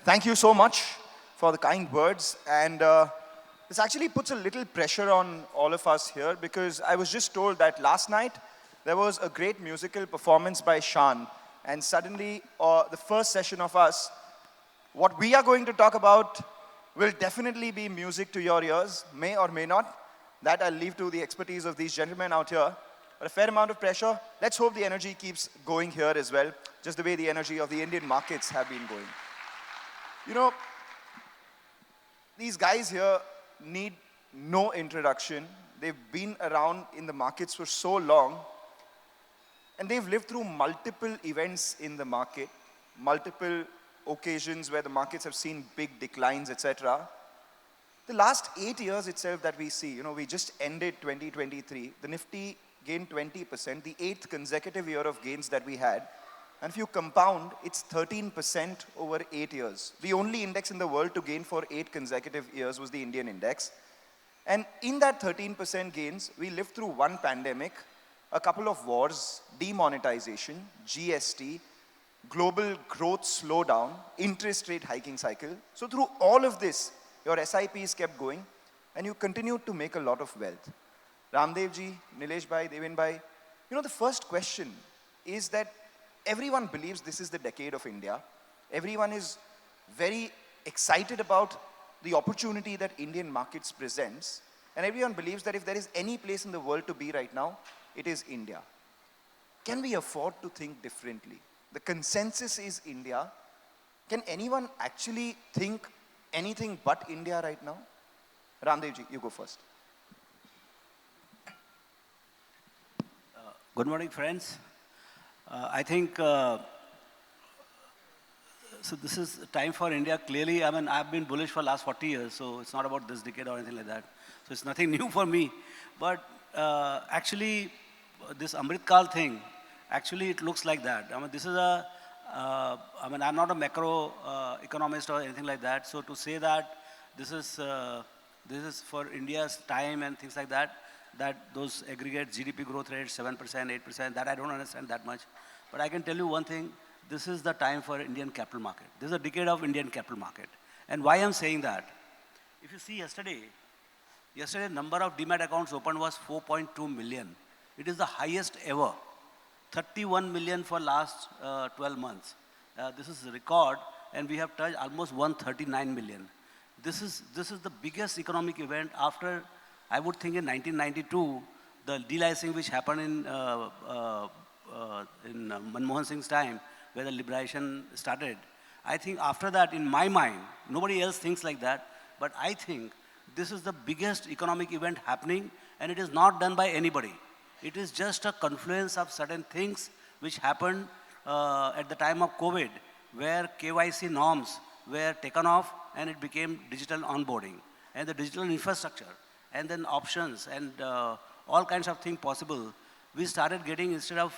Thank you so much for the kind words. And this actually puts a little pressure on all of us here because I was just told that last night there was a great musical performance by Shah. And suddenly, the first session of us, what we are going to talk about will definitely be music to your ears, may or may not. That I'll leave to the expertise of these gentlemen out here. But a fair amount of pressure. Let's hope the energy keeps going here as well, just the way the energy of the Indian markets have been going. You know, these guys here need no introduction. They've been around in the markets for so long, and they've lived through multiple events in the market, multiple occasions where the markets have seen big declines, etc. The last 8 years itself that we see, we just ended 2023. The Nifty gained 20%, the 8th consecutive year of gains that we had. And if you compound, it's 13% over 8 years. The only index in the world to gain for 8 consecutive years was the Indian index. And in that 13% gains, we lived through one pandemic, a couple of wars, demonetization, GST, global growth slowdown, interest rate hiking cycle. So through all of this, your SIPs kept going and you continued to make a lot of wealth. Raamdeo ji, Nilesh bhai, Deven bhai, the first question is that everyone believes this is the decade of India. Everyone is very excited about the opportunity that Indian markets presents. And everyone believes that if there is any place in the world to be right now, it is India. Can we afford to think differently? The consensus is India. Can anyone actually think anything but India right now? Raamdeo ji, you go first. Good morning, friends. I think, so this is time for India. Clearly, I've been bullish for the last 40 years, so it's not about this decade or anything like that. So it's nothing new for me. But actually, this Amrit Kal thing, actually it looks like that. This is I'm not a macro economist or anything like that. So to say that this is for India's time and things like that, that those aggregate GDP growth rates, 7%, 8%, that I don't understand that much. But I can tell you one thing, this is the time for Indian capital market. This is a decade of Indian capital market. And why I'm saying that, if you see yesterday number of demat accounts opened was 4.2 million. It is the highest ever. 31 million for last 12 months. This is a record, and we have touched almost 139 million. This is the biggest economic event after, I would think, in 1992, the delicensing which happened in Manmohan Singh's time, where the liberation started. I think after that, in my mind, nobody else thinks like that, but I think this is the biggest economic event happening, and it is not done by anybody. It is just a confluence of certain things which happened at the time of COVID, where KYC norms were taken off and it became digital onboarding and the digital infrastructure and then options and all kinds of things possible. We started getting, instead of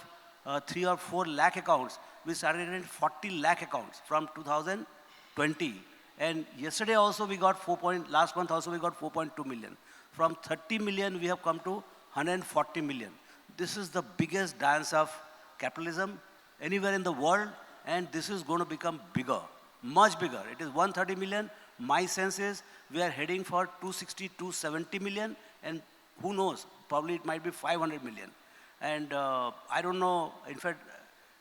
3 or 4 lakh accounts, we started getting 40 lakh accounts from 2020. And yesterday also we got last month also we got 4.2 million. From 30 million we have come to 140 million. This is the biggest dance of capitalism anywhere in the world, and this is going to become bigger, much bigger. It is 130 million. My sense is we are heading for 260, 270 million, and who knows, probably it might be 500 million. And I don't know, in fact,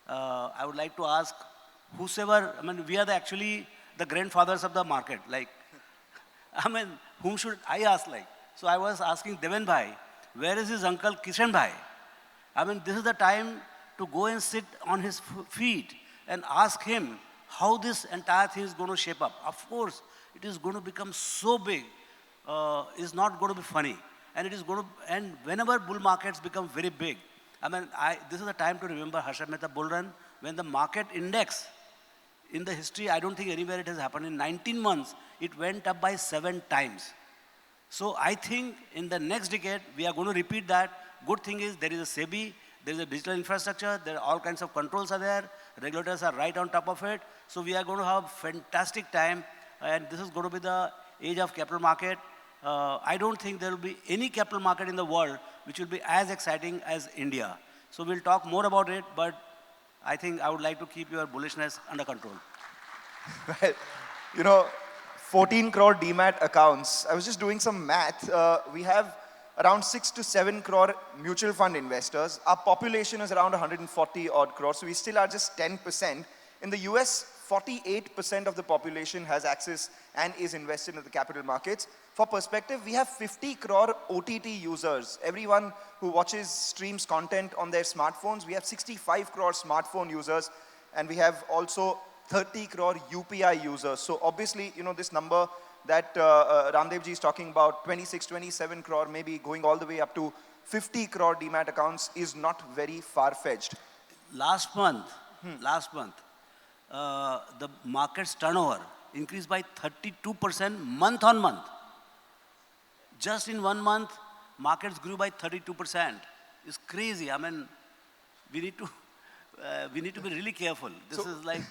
I would like to ask whosoever, we are actually the grandfathers of the market. Like, whom should I ask like? So I was asking Deven bhai, where is his uncle Kishan bhai? This is the time to go and sit on his feet and ask him how this entire thing is going to shape up. Of course, it is going to become so big, it's not going to be funny. And it is going to, and whenever bull markets become very big, this is the time to remember Harshad Mehta bull run, when the market index, in the history, I don't think anywhere it has happened. In 19 months, it went up by 7 times. So I think in the next decade, we are going to repeat that. Good thing is there is a SEBI, there is a digital infrastructure, there are all kinds of controls are there, regulators are right on top of it. So we are going to have fantastic time, and this is going to be the age of capital market. I don't think there will be any capital market in the world which will be as exciting as India. So we'll talk more about it, but I think I would like to keep your bullishness under control. Well, You know, 14 crore demat accounts. I was just doing some math. We have around 6 to 7 crore mutual fund investors. Our population is around 140 odd crores, so we still are just 10%. In the US, 48% of the population has access and is invested in the capital markets. For perspective, we have 50 crore OTT users. Everyone who watches, streams content on their smartphones, we have 65 crore smartphone users, and we have also 30 crore UPI users. So obviously, you know, this number that Raamdeo ji is talking about, 26, 27 crore, maybe going all the way up to 50 crore demat accounts is not very far-fetched. Last month, the market's turnover increased by 32% month on month. Just in 1 month, markets grew by 32%. It's crazy. I mean, we need to be really careful. This is like,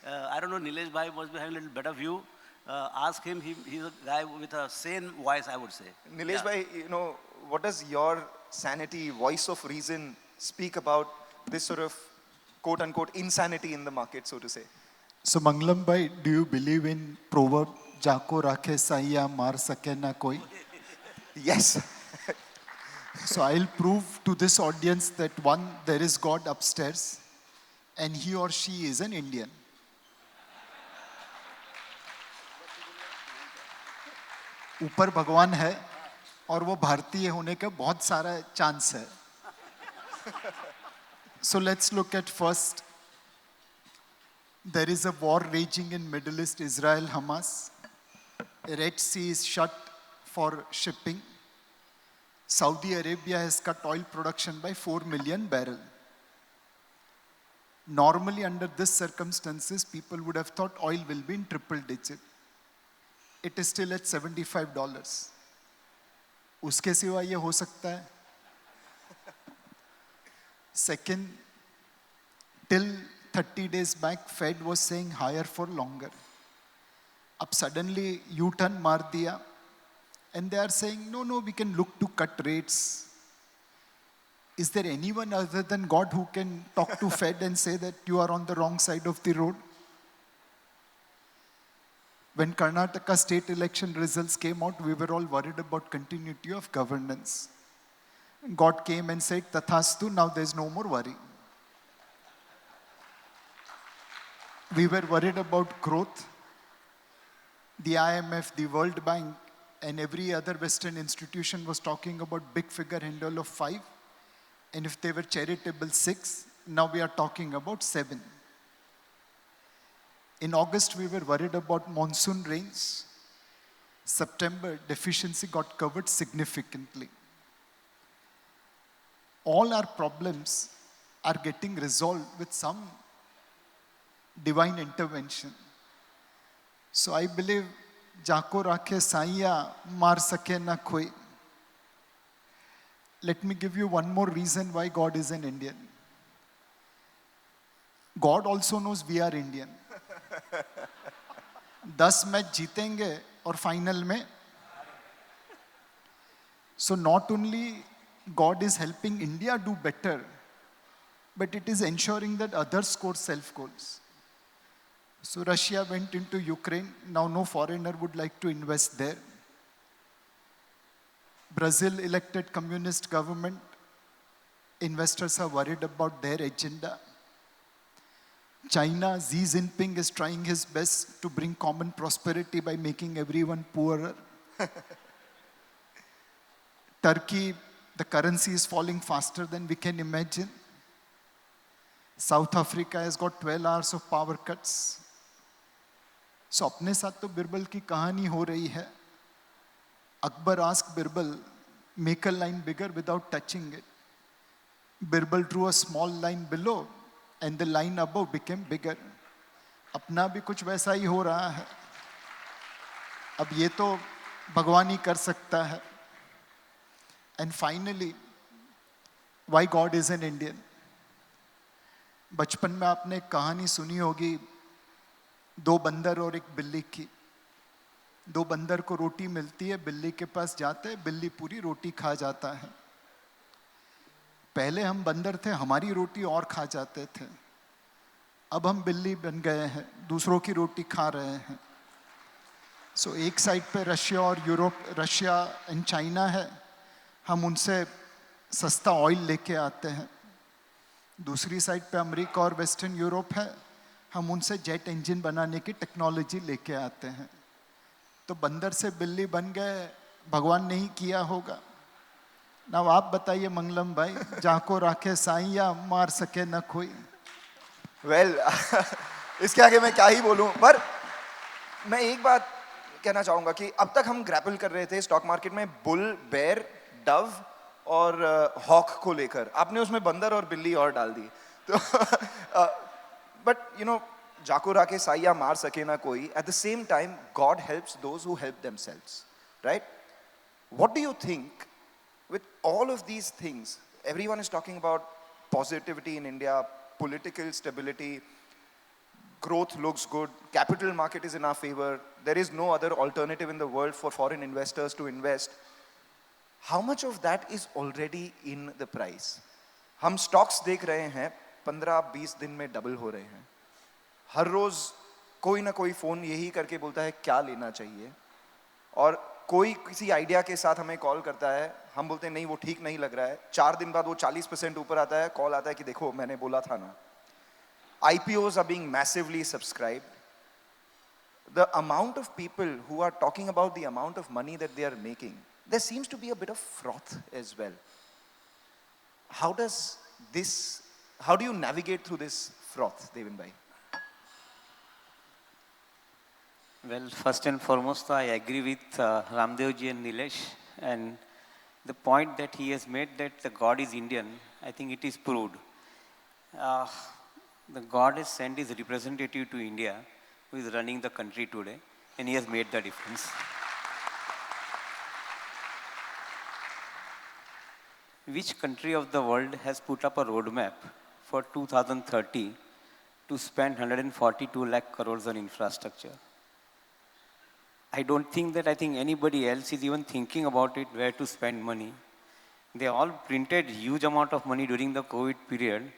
I don't know, Nilesh bhai must be having a little better view. Ask him, he's a guy with a sane voice, I would say. Nilesh bhai, you know, what does your sanity, voice of reason speak about this sort of quote-unquote insanity in the market, so to say? So Mangalam bhai, do you believe in proverb, Jako rakhe saiya mar sake na koi? Yes. So I'll prove to this audience that one, there is God upstairs and he or she is an Indian. ऊपर भगवान है और वो भारतीय होने का बहुत सारा चांस है. So let's look at first. There is a war raging in Middle East, Israel, Hamas. Red Sea is shut for shipping. Saudi Arabia has cut oil production by 4 million barrels. Normally, under these circumstances, people would have thought oil will be in triple digit. It is still at $75. उसके सिवा ये हो सकता है? Second, till 30 days back, Fed was saying higher for longer. Ab suddenly U-turn मार दिया, and they are saying, no, we can look to cut rates. Is there anyone other than God who can talk to Fed and say that you are on the wrong side of the road? When Karnataka state election results came out, we were all worried about continuity of governance. God came and said, Tathastu, now there's no more worry. We were worried about growth. The IMF, the World Bank, and every other Western institution was talking about big figure handle of 5. And if they were charitable, 6. Now we are talking about 7. In August, we were worried about monsoon rains. September, deficiency got covered significantly. All our problems are getting resolved with some divine intervention. So I believe, Jako rakhe saiya mar sake na koi. Let me give you one more reason why God is an Indian. God also knows we are Indian. 10 match जीतेंगे और final में. So not only God is helping India do better, but it is ensuring that others score self goals. So Russia went into Ukraine. Now no foreigner would like to invest there. Brazil elected communist government. Investors are worried about their agenda. China, Xi Jinping is trying his best to bring common prosperity by making everyone poorer. Turkey, the currency is falling faster than we can imagine. South Africa has got 12 hours of power cuts. So अपने साथ तो बिरबल की कहानी हो रही है. Akbar asked Birbal, make a line bigger without touching it. Birbal drew a small line below and the line above became bigger. अपना भी कुछ वैसा ही हो रहा है. अब ये तो भगवान ही कर सकता है. And finally, why God is an Indian? बचपन में आपने एक कहानी सुनी होगी, 2 बंदर और एक बिल्ली की. 2 बंदर को रोटी मिलती है, बिल्ली के पास जाते हैं, बिल्ली पूरी रोटी खा जाता है. पहले हम बंदर थे, हमारी रोटी और खा जाते थे. अब हम बिल्ली बन गए हैं, दूसरों की रोटी खा रहे हैं. सो एक साइड पे रशिया और यूरोप, रशिया एंड चाइना है, हम उनसे सस्ता ऑयल लेके आते हैं. दूसरी साइड पे अमेरिका और वेस्टर्न यूरोप है, हम उनसे जेट इंजन बनाने की टेक्नोलॉजी लेके आते हैं. तो बंदर से बिल्ली बन गए, भगवान नहीं किया होगा ना. आप बताइए मंगलम भाई, जाको राखे साईं मार सके न कोई. वेल इसके आगे मैं क्या ही बोलूं, पर मैं एक बात कहना चाहूंगा कि अब तक हम ग्रैपल कर रहे थे स्टॉक मार्केट में बुल, बेयर, डव और हॉक को लेकर. आपने उसमें बंदर और बिल्ली और डाल दी. तो बट यू नो, जाको राके साइया मार सके ना कोई. At the same time God helps those who help themselves, right? What do you think with all of these things? Everyone is talking about positivity in India, political stability, growth looks good, capital market is in our favor, there is no other alternative in the world for foreign investors to invest. How much of that is already in the price? हम stocks देख रहे हैं 15-20 दिन में double हो रहे हैं. हर रोज कोई ना कोई फोन यही करके बोलता है क्या लेना चाहिए, और कोई किसी आइडिया के साथ हमें कॉल करता है, हम बोलते हैं नहीं वो ठीक नहीं लग रहा है. 4 दिन बाद वो 40% ऊपर आता है, कॉल आता है कि देखो मैंने बोला था ना. IPOs are being massively subscribed. The amount of people who are talking about the amount of money that they are making, there seems to be a bit of froth as well. How do you navigate through this froth, Deven bhai? Well, first and foremost, I agree with Raamdeo ji and Nilesh, and the point that he has made that the God is Indian, I think it is proved. The God has sent his representative to India, who is running the country today, and he has made the difference. Which country of the world has put up a roadmap for 2030 to spend 142 lakh crores on infrastructure? I don't think that anybody else is even thinking about it, where to spend money. They all printed huge amount of money during the COVID period,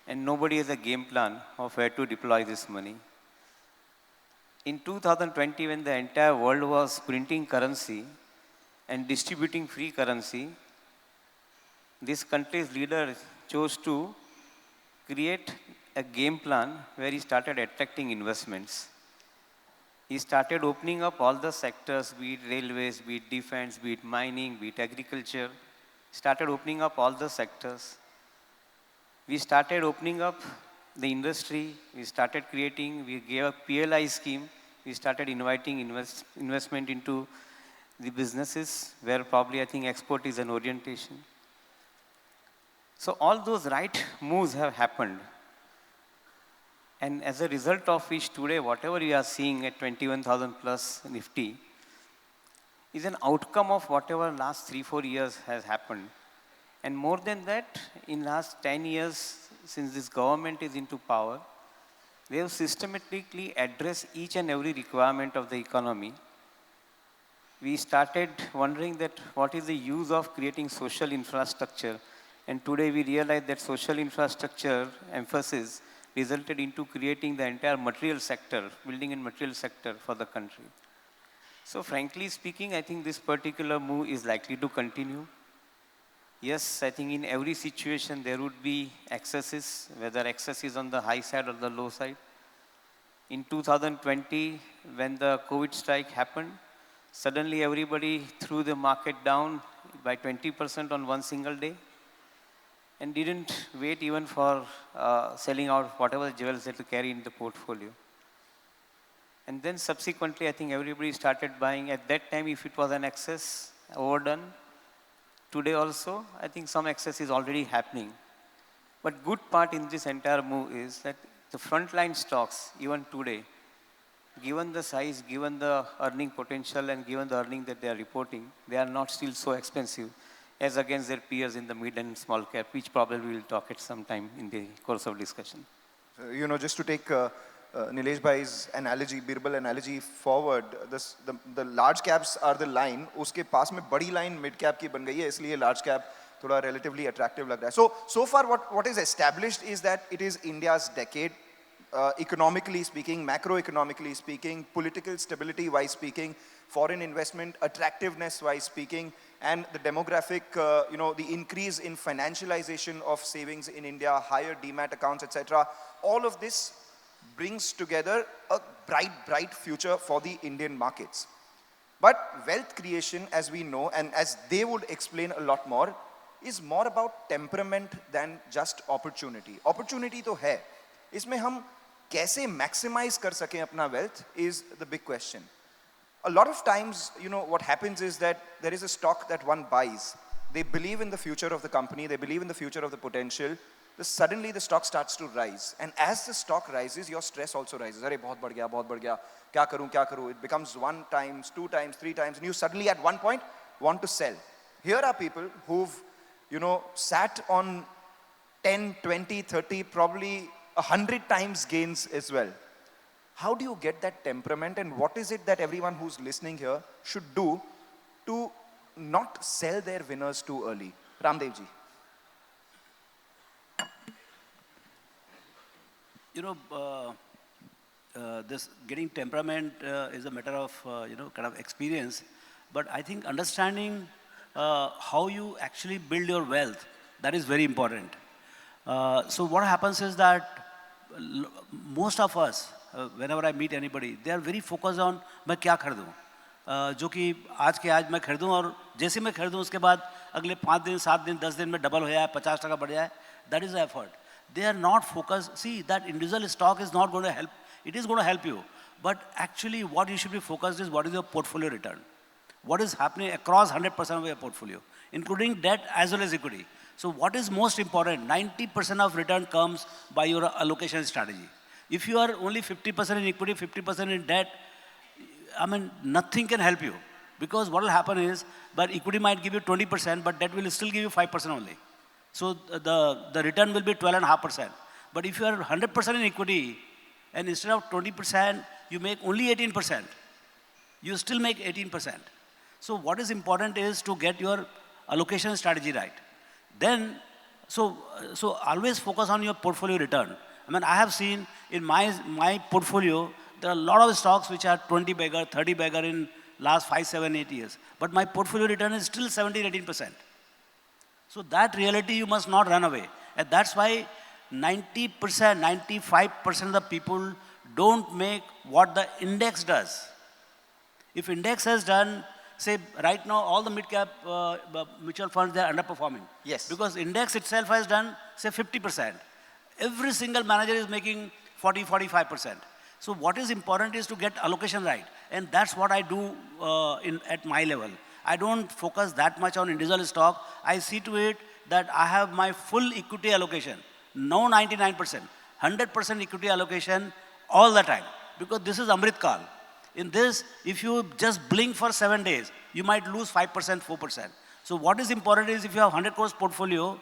and nobody has a game plan of where to deploy this money. In 2020, when the entire world was printing currency and distributing free currency, this country's leader chose to create a game plan where he started attracting investments. He started opening up all the sectors, be it railways, be it defense, be it mining, be it agriculture. Started opening up all the sectors. We started opening up the industry. We started creating, we gave a PLI scheme. We started inviting investment into the businesses where probably export is an orientation. So all those right moves have happened. And as a result of which today, whatever we are seeing at 21,000 plus Nifty is an outcome of whatever last 3-4 years has happened. And more than that, in last 10 years, since this government is into power, they have systematically addressed each and every requirement of the economy. We started wondering that what is the use of creating social infrastructure. And today we realize that social infrastructure emphasis resulted into creating the entire material sector, building and material sector for the country. So frankly speaking, I think this particular move is likely to continue. Yes, I think in every situation there would be excesses, whether excess is on the high side or the low side. In 2020, when the COVID strike happened, suddenly everybody threw the market down by 20% on one single day, and didn't wait even for selling out whatever jewels that they carry in the portfolio. And then subsequently, I think everybody started buying. At that time, if it was an excess, overdone. Today also, I think some excess is already happening. But good part in this entire move is that the frontline stocks, even today, given the size, given the earning potential, and given the earning that they are reporting, they are not still so expensive as against their peers in the mid and small cap, which probably we will talk at some time in the course of discussion. Just to take Nilesh bhai's analogy, Birbal analogy forward, the large caps are the line, uske paas mein badi line mid cap ki ban gayi hai, isliye large cap thoda relatively attractive lag raha hai. So far what is established is that it is India's decade. economically speaking, macroeconomically speaking, political stability wise speaking, foreign investment attractiveness wise speaking, and the demographic, the increase in financialization of savings in India, higher demat accounts, etc. All of this brings together a bright future for the Indian markets. But wealth creation, as we know, and as they would explain a lot more, is more about temperament than just opportunity. Opportunity तो है, इसमें हम कैसे maximize कर सकें अपना wealth is the big question. A lot of times, what happens is that there is a stock that one buys. They believe in the future of the company, they believe in the future of the potential. Suddenly the stock starts to rise. And as the stock rises, your stress also rises. अरे बहुत बढ़ गया, क्या करूं? It becomes 1 times, 2 times, 3 times, and you suddenly at one point want to sell. Here are people who've, sat on 10, 20, 30, probably 100 times gains as well. How do you get that temperament, and what is it that everyone who's listening here should do to not sell their winners too early? Raamdeo ji. This getting temperament is a matter of, kind of experience. But I think understanding how you actually build your wealth, that is very important. So what happens is that most of us, whenever I meet anybody, they are very focused on मैं क्या खरीदूं, जो कि आज के आज मैं खरीदूं और जैसे मैं खरीदूं उसके बाद अगले 5 दिन, 7 दिन, 10 दिन में डबल हो जाए, 50% बढ़ जाए. That is the effort. They are not focused. See, that individual stock is not going to help. It is going to help you. But actually what you should be focused is what is your portfolio return. What is happening across 100% of your portfolio, including debt as well as equity. So what is most important? 90% of return comes by your allocation strategy. If you are only 50% in equity, 50% in debt, nothing can help you. Because what will happen is, but equity might give you 20%, but debt will still give you 5% only. So the return will be 12.5%. But if you are 100% in equity, and instead of 20%, you make only 18%, you still make 18%. So what is important is to get your allocation strategy right. Then, so always focus on your portfolio return. I have seen in my portfolio, there are a lot of stocks which are 20 bagger, 30 bagger in last 5, 7, 8 years. But my portfolio return is still 17, 18%. So that reality you must not run away. And that's why 90%, 95% of the people don't make what the index does. If index has done, say right now all the mid-cap mutual funds, they are underperforming. Yes. Because index itself has done, say 50%. Every single manager is making 40, 45%. So what is important is to get allocation right. And that's what I do at my level. I don't focus that much on individual stock. I see to it that I have my full equity allocation. No 99%, 100% equity allocation all the time. Because this is Amrit Kal. In this, if you just blink for 7 days, you might lose 5%, 4%. So what is important is if you have 100 crores portfolio,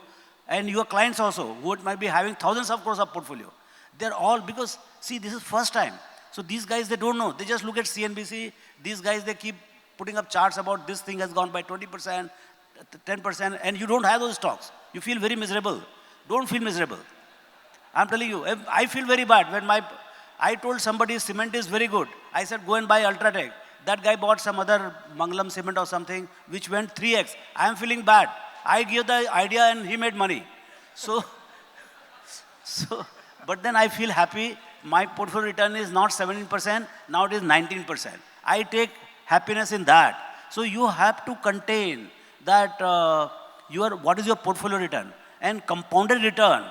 and your clients also, who might be having thousands of crores of portfolio, they're all, because see, this is first time. So these guys, they don't know. They just look at CNBC. These guys, they keep putting up charts about this thing has gone by 20%, 10%, and you don't have those stocks. You feel very miserable. Don't feel miserable. I'm telling you, I feel very bad when I told somebody cement is very good. I said, go and buy Ultratech. That guy bought some other Mangalam cement or something, which went 3x. I am feeling bad. I gave the idea and he made money. So, but then I feel happy. My portfolio return is not 17%, now it is 19%. I take happiness in that. So you have to contain that what is your portfolio return, and compounded return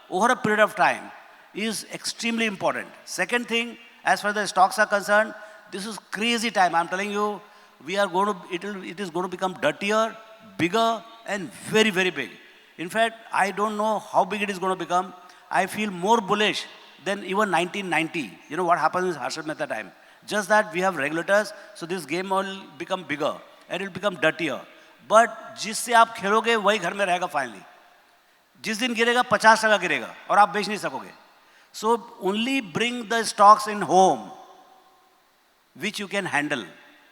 over a period of time is extremely important. Second thing, as far as the stocks are concerned, this is crazy time. I'm telling you, it is going to become dirtier, bigger, and very, very big. In fact, I don't know how big it is going to become. I feel more bullish than even 1990. You know what happens in Harshad Mehta time? Just that we have regulators, so this game will become bigger and it will become dirtier. But जिससे आप खेलोगे वही घर में रहेगा finally. जिस दिन गिरेगा 50% गिरेगा और आप बेच नहीं सकोगे. So only bring the stocks in home which you can handle,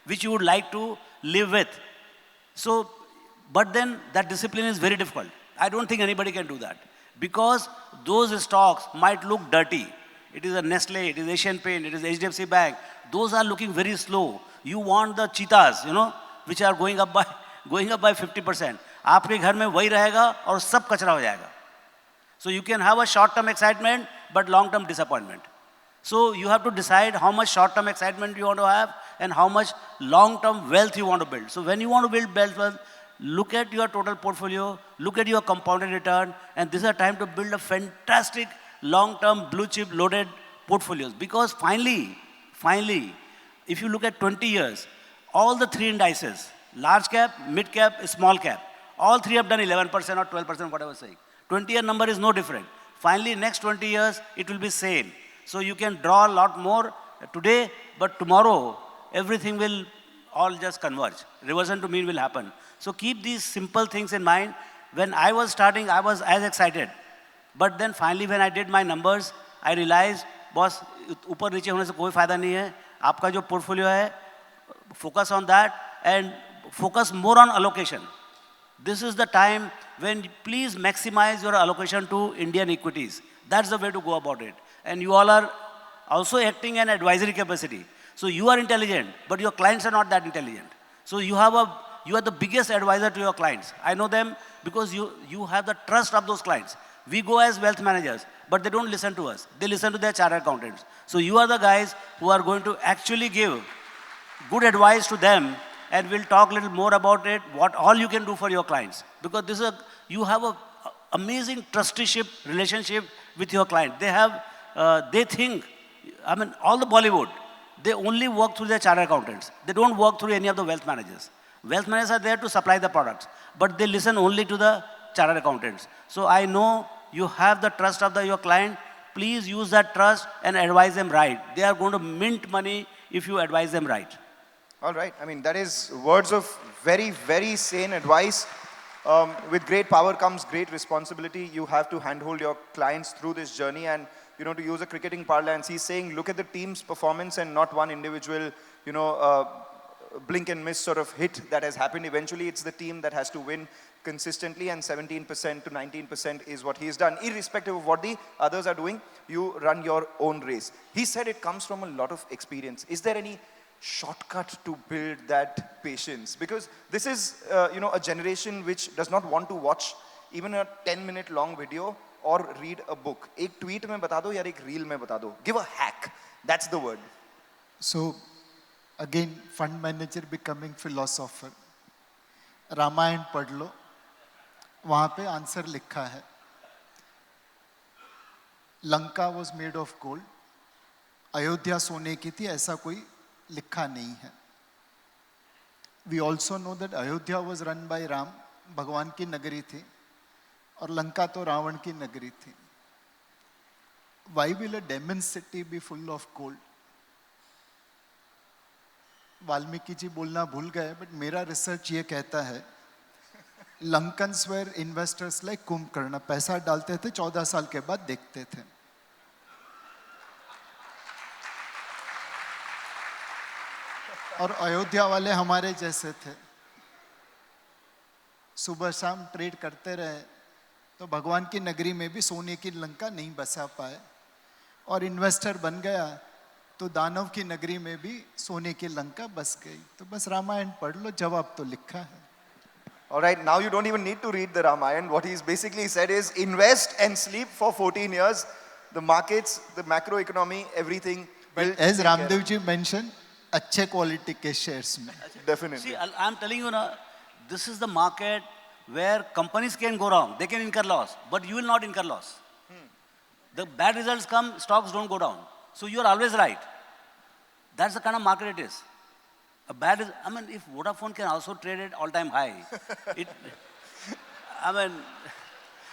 which you would like to live with. So, but then that discipline is very difficult. I don't think anybody can do that because those stocks might look dirty. it is a Nestle, it is Asian Paint, it is HDFC Bank. Those are looking very slow. You want the cheetahs, which are going up by 50%. आपके घर में वही रहेगा और सब कचरा हो जाएगा. So you can have a short-term excitement, but long-term disappointment. So you have to decide how much short-term excitement you want to have and how much long-term wealth you want to build. So when you want to build wealth, look at your total portfolio, look at your compounded return, and this is a time to build a fantastic long-term blue chip loaded portfolios. Because finally, if you look at 20 years, all the three indices, large cap, mid cap, small cap, all three have done 11% or 12%, whatever I was saying. 20-year number is no different. Finally, next 20 years, it will be same. So you can draw a lot more today, but tomorrow, everything will all just converge. Reversion to mean will happen. So keep these simple things in mind. When I was starting, I was as excited. But then finally, when I did my numbers, I realized, boss, ऊपर नीचे होने से कोई फायदा नहीं है. आपका जो portfolio है, focus on that and focus more on allocation. This is the time when please maximize your allocation to Indian equities. That's the way to go about it. And you all are also acting in advisory capacity. So you are intelligent, but your clients are not that intelligent. So you are the biggest advisor to your clients. I know them because you have the trust of those clients. We go as wealth managers, but they don't listen to us. They listen to their chartered accountants. So you are the guys who are going to actually give good advice to them, and we'll talk a little more about it, what all you can do for your clients. Because you have a amazing trusteeship relationship with your client. They think, all the Bollywood, they only work through their chartered accountants. They don't work through any of the wealth managers. Wealth managers are there to supply the products, but they listen only to the chartered accountants. So I know you have the trust of your client. Please use that trust and advise them right. They are going to mint money if you advise them right. All right. That is words of very, very sane advice. With great power comes great responsibility. You have to handhold your clients through this journey. And, to use a cricketing parlance, he's saying, look at the team's performance and not one individual, blink and miss sort of hit that has happened. Eventually, it's the team that has to win consistently, and 17% to 19% is what he's done. Irrespective of what the others are doing, you run your own race. He said it comes from a lot of experience. Is there any shortcut to build that patience? Because this is, a generation which does not want to watch even a 10-minute long video or read a book. एक tweet में बता दो या एक reel में बता दो. Give a hack. That's the word. So, again, fund manager becoming philosopher. Ramayan पढ़ लो, वहाँ पे आंसर लिखा है. Lanka was made of gold. Ayodhya सोने की थी, ऐसा कोई लिखा नहीं है. We also know that Ayodhya was run by Ram, भगवान की नगरी थी, और लंका तो रावण की नगरी थी. Why will a demon city be full of gold? Valmiki ji बोलना भूल गए, बट मेरा रिसर्च ये कहता है, लंकन्स वेर इन्वेस्टर्स लाइक कुंभकर्ण, पैसा डालते थे, 14 साल के बाद देखते थे. और अयोध्या वाले हमारे जैसे थे, सुबह शाम ट्रेड करते रहे, तो भगवान की नगरी में भी सोने की लंका नहीं बसा पाए, और इन्वेस्टर बन गया तो दानव की नगरी में भी सोने की लंका बस गई. तो बस रामायण पढ़ लो, जवाब तो लिखा है. All right, now you don't even need to read the Ramayana. What he's basically said is invest and sleep for 14 years. The markets, the macroeconomy, everything. But as Raamdeo ji mentioned, अच्छे quality के shares में. Definitely. See, I'm telling you now, this is the market where companies can go wrong. They can incur loss, but you will not incur loss. The bad results come, stocks don't go down. So you are always right. That's the kind of market it is. If Vodafone can also trade at all-time high,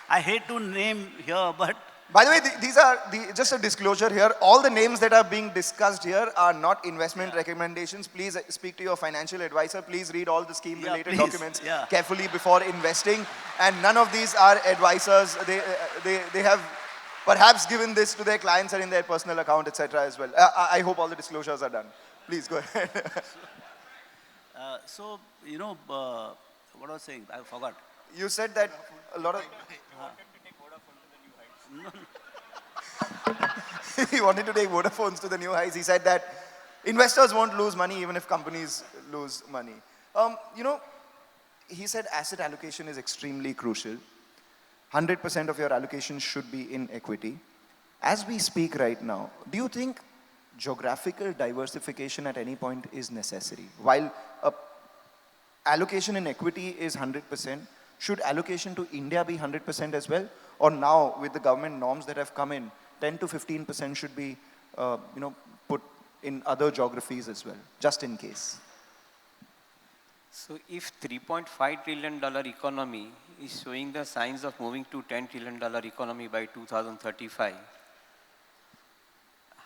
I hate to name here, but... By the way, these are, just a disclosure here, all the names that are being discussed here are not investment recommendations. Please speak to your financial advisor. Please read all the scheme-related documents carefully before investing. And none of these are advisors. They have perhaps given this to their clients or in their personal account, etc. as well. I hope all the disclosures are done. Please go ahead. what I was saying, I forgot. You said that a lot of... He wanted to take Vodafones to the new highs. He said that investors won't lose money even if companies lose money. You know, he said asset allocation is extremely crucial. 100% of your allocation should be in equity. As we speak right now, do you think geographical diversification at any point is necessary? While allocation in equity is 100%, should allocation to India be 100% as well? Or now, with the government norms that have come in, 10 to 15% should be, put in other geographies as well, just in case? So if $3.5 trillion economy is showing the signs of moving to $10 trillion economy by 2035,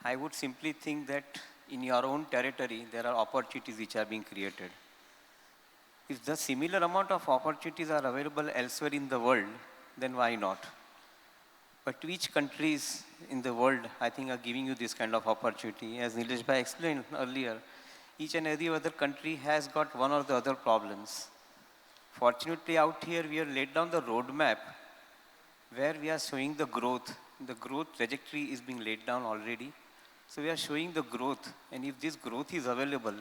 I would simply think that in your own territory, there are opportunities which are being created. If the similar amount of opportunities are available elsewhere in the world, then why not? But which countries in the world, I think, are giving you this kind of opportunity? As Nilesh bhai explained earlier, each and every other country has got one or the other problems. Fortunately, out here, we have laid down the roadmap where we are showing the growth. The growth trajectory is being laid down already. So we are showing the growth. And if this growth is available,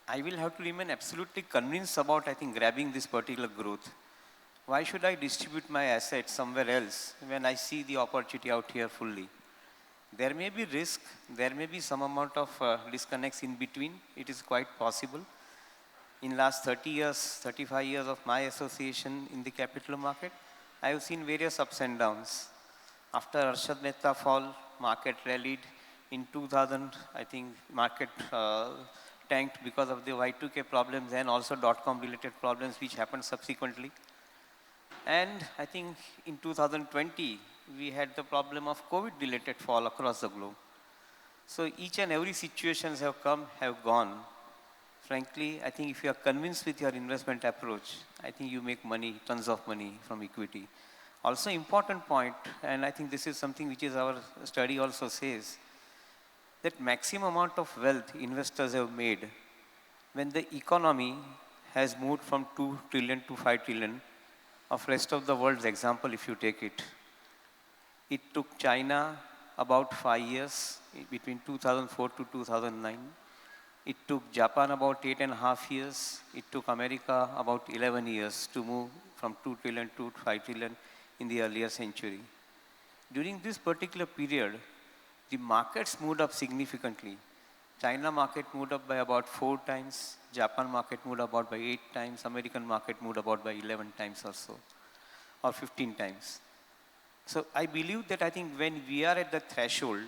I will have to remain absolutely convinced about, I think, grabbing this particular growth. Why should I distribute my assets somewhere else when I see the opportunity out here fully? There may be risk, there may be some amount of disconnects in between. It is quite possible. In last 30 years, 35 years of my association in the capital market, I have seen various ups and downs. After Arshad Mehta fall, market rallied. In 2000, I think market tanked because of the Y2K problems and also dot-com related problems which happened subsequently. And I think in 2020, we had the problem of COVID-related fall across the globe. So each and every situations have come, have gone. Frankly, I think if you are convinced with your investment approach, I think you make money, tons of money from equity. Also important point, and I think this is something which is our study also says, that maximum amount of wealth investors have made when the economy has moved from 2 trillion to 5 trillion of rest of the world's example, if you take it. It took China about 5 years, between 2004 to 2009. It took Japan about 8.5 years. It took America about 11 years to move from 2 trillion to 5 trillion in the earlier century. During this particular period, the markets moved up significantly. China market moved up by about 4 times. Japan market moved about by 8 times. American market moved about by 11 times or so, or 15 times. So I believe that I think when we are at the threshold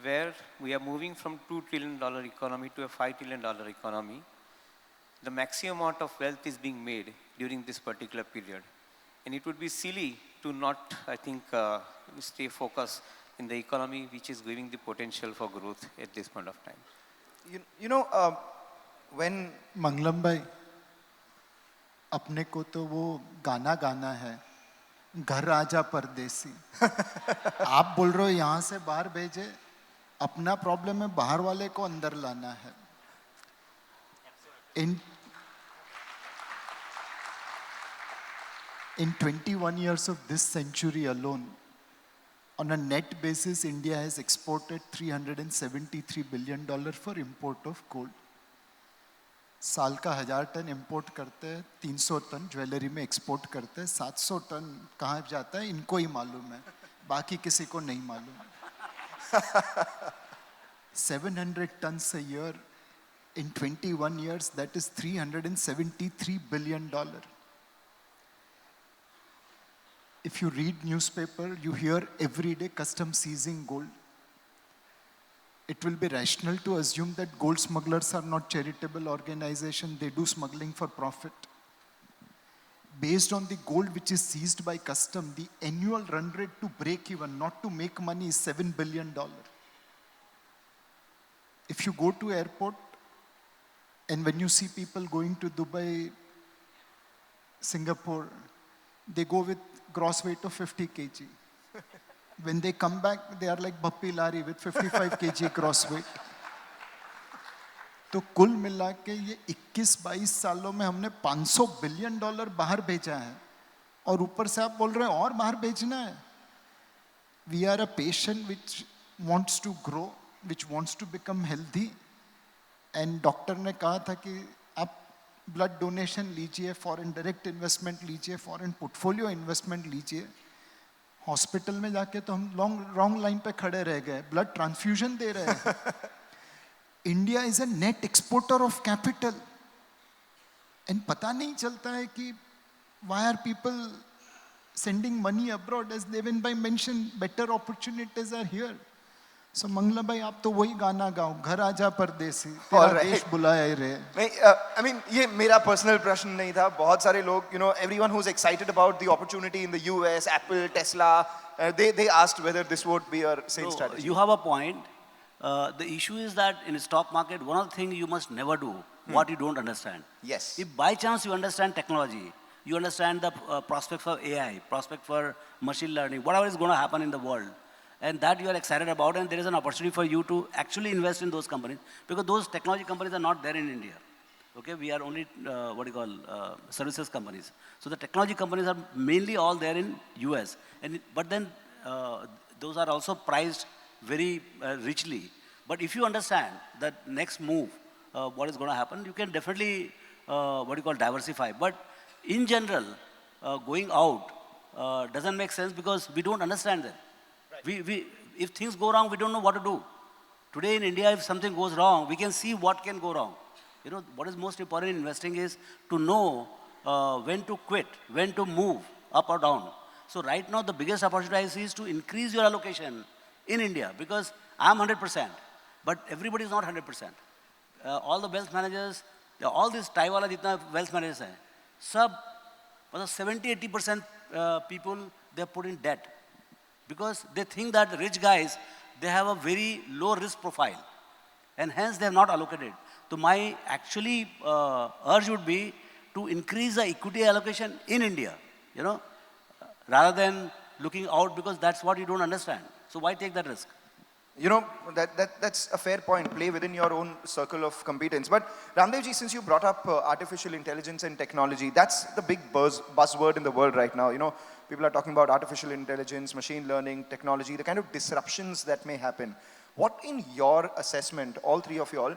where we are moving from $2 trillion economy to a $5 trillion economy, the maximum amount of wealth is being made during this particular period. And it would be silly to not, I think, stay focused in the economy which is giving the potential for growth at this point of time. When मंगलम भाई, अपने को तो वो गाना गाना है, घर आजा परदेसी. आप बोल रहे हो यहाँ से बाहर भेजे, अपना प्रॉब्लम है बाहर वाले को अंदर लाना है. In 21 years of this century alone, on a net basis, India has exported $373 billion for import of gold. साल का 1000 टन इंपोर्ट करते हैं, 300 टन ज्वेलरी में एक्सपोर्ट करते हैं, 700 टन कहाँ जाता है इनको ही मालूम है, बाकी किसी को नहीं मालूम. 700 tons a year in 21 years, that is $373 billion. If you read newspaper, you hear every day customs seizing gold. It will be rational to assume that gold smugglers are not charitable organization, they do smuggling for profit. Based on the gold which is seized by custom, the annual run rate to break even, not to make money, is $7 billion. If you go to airport, and when you see people going to Dubai, Singapore, they go with gross weight of 50 kg. When they come back, they are like Bappi Lari with 55 kg gross weight. तो कुल मिला के ये 21-22 सालों में हमने $500 billion बाहर भेजा है, और ऊपर से आप बोल रहे हैं और बाहर भेजना है. We are a patient which wants to grow, which wants to become healthy. And doctor ने कहा था कि आप ब्लड डोनेशन लीजिए, फॉरेन डायरेक्ट इन्वेस्टमेंट लीजिए, फॉरेन पोर्टफोलियो इन्वेस्टमेंट लीजिए. हॉस्पिटल में जाके तो हम रॉन्ग लाइन पे खड़े रह गए, ब्लड ट्रांसफ्यूजन दे रहे हैं. India is a net exporter of capital. And पता नहीं चलता है कि why are people sending money abroad? As Deven bhai mentioned, better opportunities are here. So Mangalam bhai, आप तो वही गाना गाओ, घर आजा परदेसी, तेरा देश बुलाया ही रहे. I mean, ये मेरा personal प्रश्न नहीं था. बहुत सारे लोग, you know, everyone who's excited about the opportunity in the US, Apple, Tesla, they asked whether this would be a sales strategy. You have a point. The issue is that in stock market, one of the things you must never do, what you don't understand. Yes. If by chance you understand technology, you understand the prospects for AI, prospect for machine learning, whatever is going to happen in the world, and that you are excited about, and there is an opportunity for you to actually invest in those companies, because those technology companies are not there in India. Okay, we are only, services companies. So the technology companies are mainly all there in US. But then those are also priced very richly. But if you understand that next move, what is going to happen, you can definitely, diversify. But in general, going out doesn't make sense because we don't understand them. Right. If things go wrong, we don't know what to do. Today in India, if something goes wrong, we can see what can go wrong. You know, what is most important in investing is to know when to quit, when to move up or down. So right now, the biggest opportunity I see is to increase your allocation in India, because I'm 100%, but everybody is not 100%. All the wealth managers, all these Taiwan jitna wealth managers hai, sub 70-80% people, they are put in debt because they think that rich guys, they have a very low risk profile, and hence they have not allocated. So my actually urge would be to increase the equity allocation in India, you know, rather than looking out, because that's what you don't understand. So why take that risk? You know, that's a fair point. Play within your own circle of competence. But Raamdeo ji, since you brought up artificial intelligence and technology, that's the big buzzword in the world right now. You know, people are talking about artificial intelligence, machine learning, technology, the kind of disruptions that may happen. What in your assessment, all three of you all,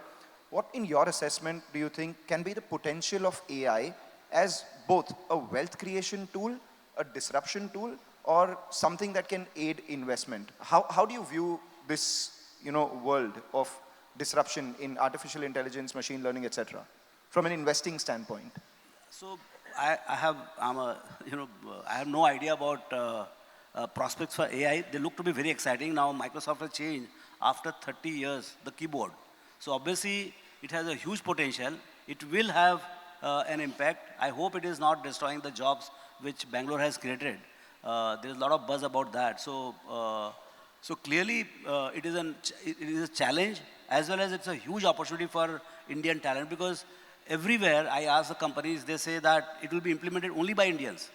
what in your assessment do you think can be the potential of AI as both a wealth creation tool, a disruption tool, or something that can aid investment? How do you view this, you know, world of disruption in artificial intelligence, machine learning, etc., from an investing standpoint? So I have no idea about prospects for AI. They look to be very exciting. Now Microsoft has changed after 30 years the keyboard. So obviously it has a huge potential. It will have an impact. I hope it is not destroying the jobs which Bangalore has created. There is a lot of buzz about that. So clearly, it is a challenge, as well as it's a huge opportunity for Indian talent, because everywhere I ask the companies, they say that it will be implemented only by Indians.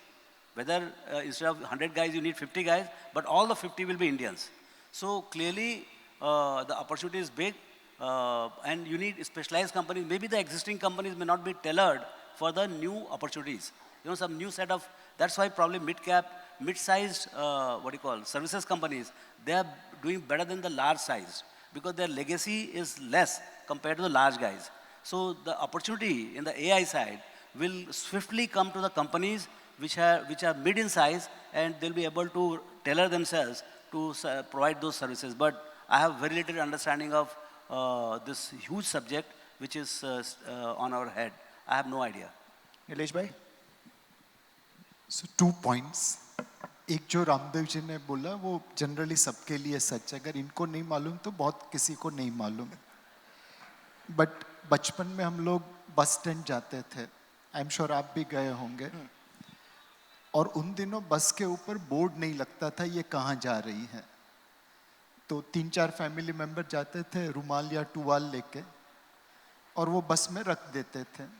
Whether instead of 100 guys, you need 50 guys, but all the 50 will be Indians. So clearly, the opportunity is big, and you need specialized companies. Maybe the existing companies may not be tailored for the new opportunities. You know, some new set of, that's why probably mid-sized, services companies, they are doing better than the large size, because their legacy is less compared to the large guys. So the opportunity in the AI side will swiftly come to the companies which are mid in size, and they'll be able to tailor themselves to provide those services. But I have very little understanding of this huge subject which is on our head. I have no idea. Nilesh bhai? So 2 points. एक जो रामदेव जी ने बोला वो generally सबके लिए सच है. अगर इनको नहीं मालूम तो बहुत किसी को नहीं मालूम. बट बचपन में हम लोग बस स्टैंड जाते थे. आई एम श्योर आप भी गए होंगे. और उन दिनों बस के ऊपर बोर्ड नहीं लगता था ये कहाँ जा रही है. तो 3-4 फैमिली मेंबर जाते थे रुमाल या टुवाल लेके, और वो बस में रख देते थे.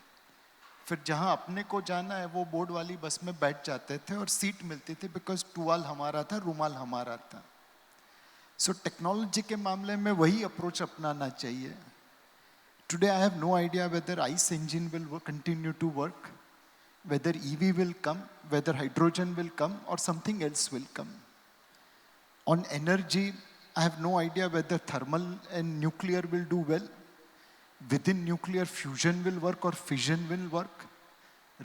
फिर जहाँ अपने को जाना है वो बोर्ड वाली बस में बैठ जाते थे और सीट मिलती थी, बिकॉज टुवाल हमारा था, रुमाल हमारा था. सो टेक्नोलॉजी के मामले में वही अप्रोच अपनाना चाहिए. Today I have no idea whether ICE engine will continue to work, whether EV will come, whether hydrogen will come, और something else will come. On energy, I have no idea whether thermal and nuclear will do well. Within nuclear, fusion will work or fission will work.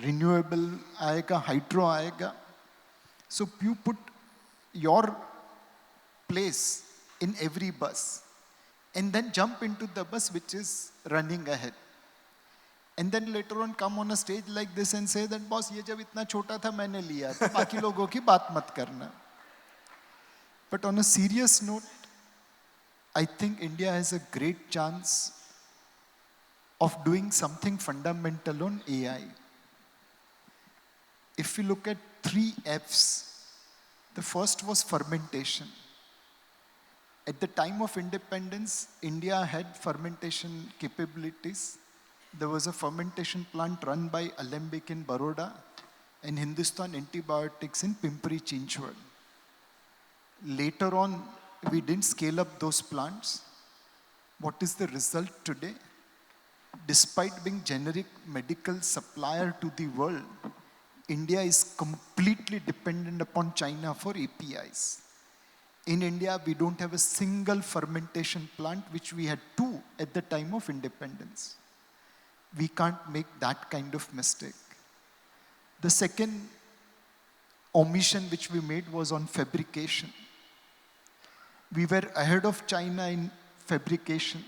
Renewable आएगा, hydro आएगा. So you put your place in every bus and then jump into the bus which is running ahead. And then later on come on a stage like this and say that boss ये जब इतना छोटा था मैंने लिया था बाकी लोगों की बात मत करना. But on a serious note, I think India has a great chance of doing something fundamental on AI. If we look at 3 F's, the first was fermentation. At the time of independence, India had fermentation capabilities. There was a fermentation plant run by Alembic in Baroda and Hindustan Antibiotics in Pimpri Chinchwad. Later on, we didn't scale up those plants. What is the result today? Despite being generic medical supplier to the world, India is completely dependent upon China for APIs. In India, we don't have a single fermentation plant, which we had 2 at the time of independence. We can't make that kind of mistake. The second omission which we made was on fabrication. We were ahead of China in fabrication.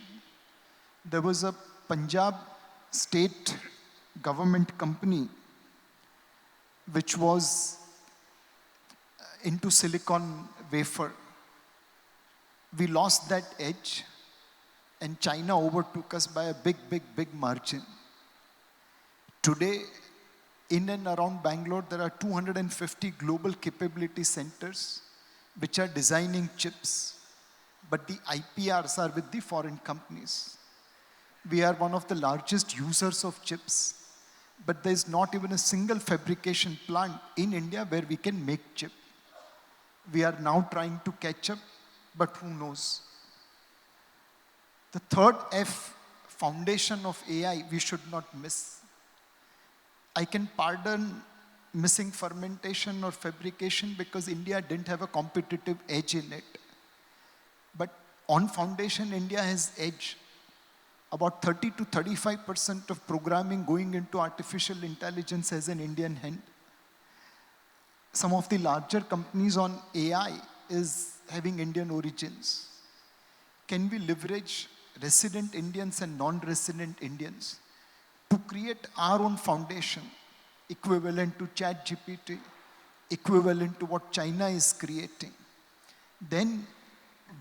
There was a Punjab state government company which was into silicon wafer. We lost that edge and China overtook us by a big margin. Today, in and around Bangalore, there are 250 global capability centers which are designing chips, but the IPRs are with the foreign companies. We are one of the largest users of chips, but there is not even a single fabrication plant in India where we can make chip. We are now trying to catch up, but who knows? The third F, foundation of AI, we should not miss. I can pardon missing fermentation or fabrication because India didn't have a competitive edge in it. But on foundation, India has edge. About 30 to 35% of programming going into artificial intelligence has an Indian hand. Some of the larger companies on AI is having Indian origins. Can we leverage resident Indians and non-resident Indians to create our own foundation equivalent to ChatGPT, equivalent to what China is creating? Then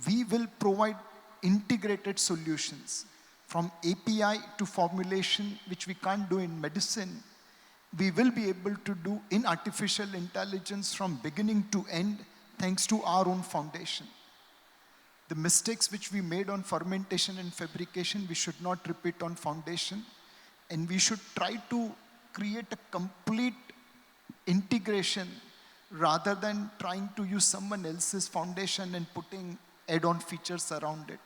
we will provide integrated solutions from API to formulation, which we can't do in medicine. We will be able to do in artificial intelligence from beginning to end, thanks to our own foundation. The mistakes which we made on fermentation and fabrication, we should not repeat on foundation. And we should try to create a complete integration rather than trying to use someone else's foundation and putting add-on features around it.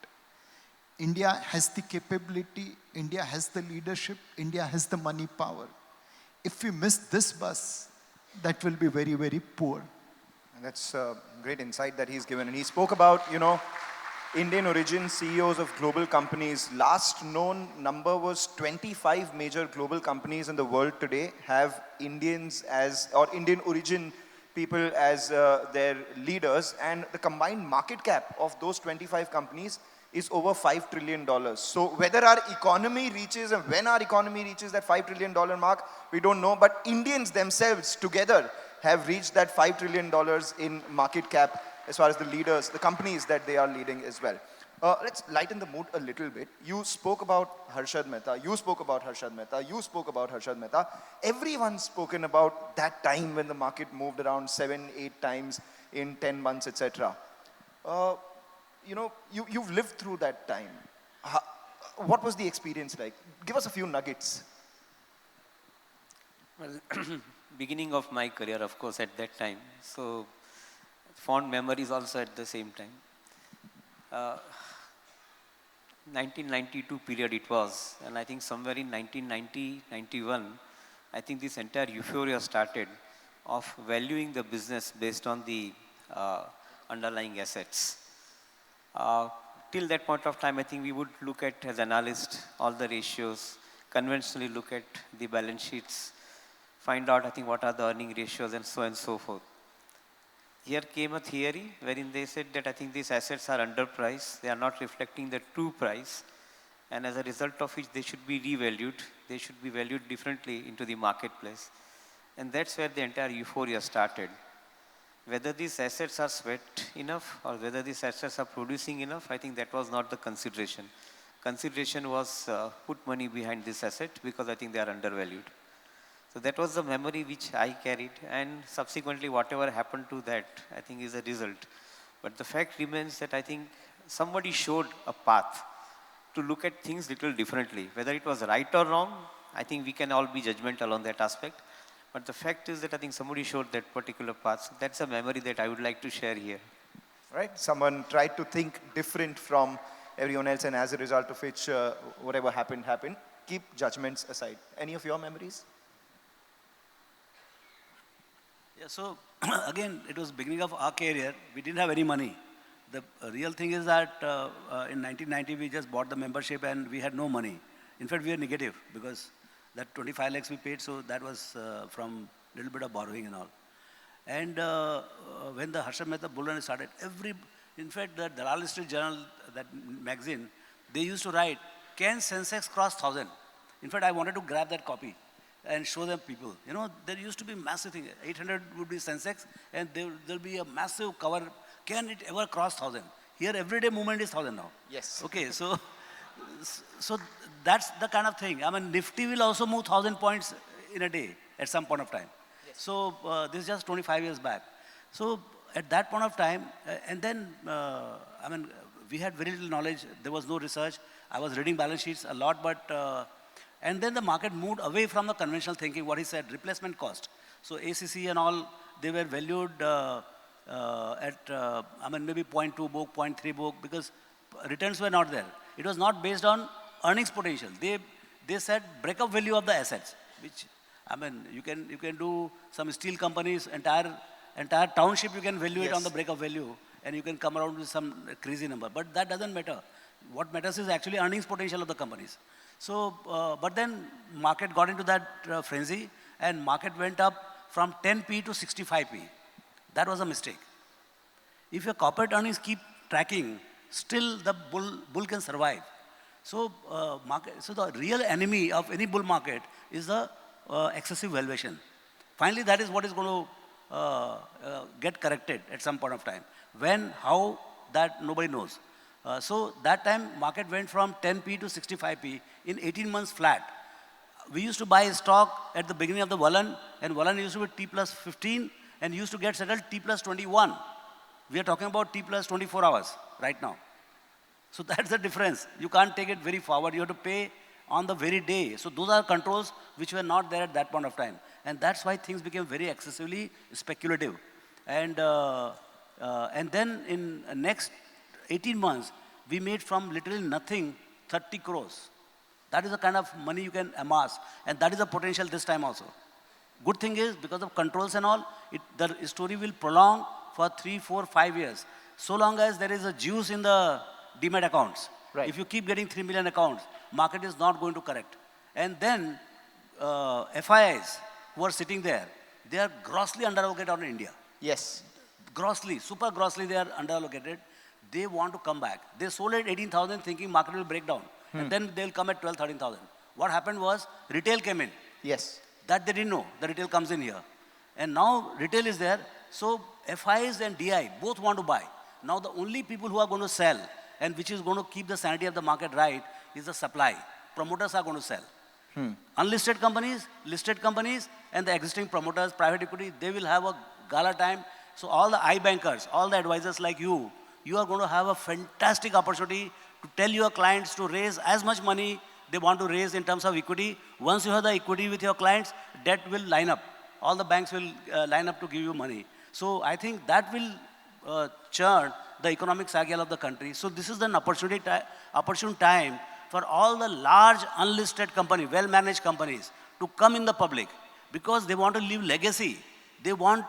India has the capability, India has the leadership, India has the money power. If we miss this bus, that will be very poor. And that's a great insight that he's given. And he spoke about, Indian origin CEOs of global companies. Last known number was 25 major global companies in the world today have Indians or Indian origin people as their leaders. And the combined market cap of those 25 companies is over $5 trillion. So whether our economy reaches and when our economy reaches that $5 trillion mark, we don't know. But Indians themselves together have reached that $5 trillion in market cap as far as the leaders, the companies that they are leading as well. Let's lighten the mood a little bit. You spoke about Harshad Mehta. You spoke about Harshad Mehta. You spoke about Harshad Mehta. Everyone's spoken about that time when the market moved around 7, 8 times in 10 months, etc. You've lived through that time. What was the experience like? Give us a few nuggets. Well, beginning of my career, of course, at that time. So, fond memories also at the same time. 1992 period it was, and I think somewhere in 1990, 91, I think this entire euphoria started of valuing the business based on the underlying assets. Till that point of time, I think we would look at, as analysts, all the ratios, conventionally look at the balance sheets, find out, I think, what are the earning ratios and so forth. Here came a theory wherein they said that I think these assets are underpriced, they are not reflecting the true price, and as a result of which they should be revalued, they should be valued differently into the marketplace. And that's where the entire euphoria started. Whether these assets are sweat enough or whether these assets are producing enough, I think that was not the consideration. Consideration was put money behind this asset because I think they are undervalued. So that was the memory which I carried, and subsequently whatever happened to that, I think is a result. But the fact remains that I think somebody showed a path to look at things little differently. Whether it was right or wrong, I think we can all be judgmental on that aspect. But the fact is that I think somebody showed that particular path. So that's a memory that I would like to share here. Right? Someone tried to think different from everyone else, and as a result of which, whatever happened, happened. Keep judgments aside. Any of your memories? Yeah, so again, it was beginning of our career. We didn't have any money. The real thing is that in 1990, we just bought the membership and we had no money. In fact, we were negative because that 25 lakhs we paid, so that was from a little bit of borrowing and all. And when the Harshad Mehta Bull Run started, in fact, the Dalal Street Journal, that magazine, they used to write, can Sensex cross 1,000? In fact, I wanted to grab that copy and show them people. You know, there used to be massive thing. 800 would be Sensex, and there'll be a massive cover. Can it ever cross 1,000? Here, everyday movement is 1,000 now. Yes. Okay, so that's the kind of thing. I mean, Nifty will also move 1,000 points in a day at some point of time. Yes. So this is just 25 years back. So at that point of time, and then, I mean, we had very little knowledge. There was no research. I was reading balance sheets a lot, but, and then the market moved away from the conventional thinking, what he said, replacement cost. So ACC and all, they were valued at, I mean, maybe 0.2 book, 0.3 book, because returns were not there. It was not based on earnings potential. They said breakup value of the assets, which, I mean, you can do some steel companies, entire township you can value it on the breakup value, and you can come around with some crazy number. But that doesn't matter. What matters is actually earnings potential of the companies. So, but then market got into that frenzy, and market went up from 10p to 65p. That was a mistake. If your corporate earnings keep tracking, still the bull can survive. So, so the real enemy of any bull market is the excessive valuation. Finally, that is what is going to get corrected at some point of time. When, how, that nobody knows. So that time, market went from 10p to 65p in 18 months flat. We used to buy stock at the beginning of the Valan, and Valan used to be T plus 15 and used to get settled T plus 21. We are talking about T plus 24 hours right now. So that's the difference. You can't take it very forward. You have to pay on the very day. So those are controls which were not there at that point of time. And that's why things became very excessively speculative. And then in next 18 months, we made from literally nothing 30 crores. That is the kind of money you can amass. And that is the potential this time also. Good thing is, because of controls and all, the story will prolong for 3, 4, 5 years. So long as there is a juice in the demat accounts. Right. If you keep getting 3 million accounts, market is not going to correct. And then FIIs who are sitting there, they are grossly underallocated on India. Yes. Grossly, super grossly they are underallocated. They want to come back. They sold at 18,000 thinking market will break down. And then they'll come at 12, 13,000. What happened was retail came in. Yes. That they didn't know. The retail comes in here. And now retail is there. So FIs and DI both want to buy. Now the only people who are going to sell and which is going to keep the sanity of the market right is the supply. Promoters are going to sell. Unlisted companies, listed companies, and the existing promoters, private equity, they will have a gala time. So all the iBankers, all the advisors like you are going to have a fantastic opportunity to tell your clients to raise as much money they want to raise in terms of equity. Once you have the equity with your clients, debt will line up. All the banks will line up to give you money. So I think that will churn the economic cycle of the country. So this is an opportune time for all the large unlisted companies, well-managed companies to come in the public because they want to leave legacy. They want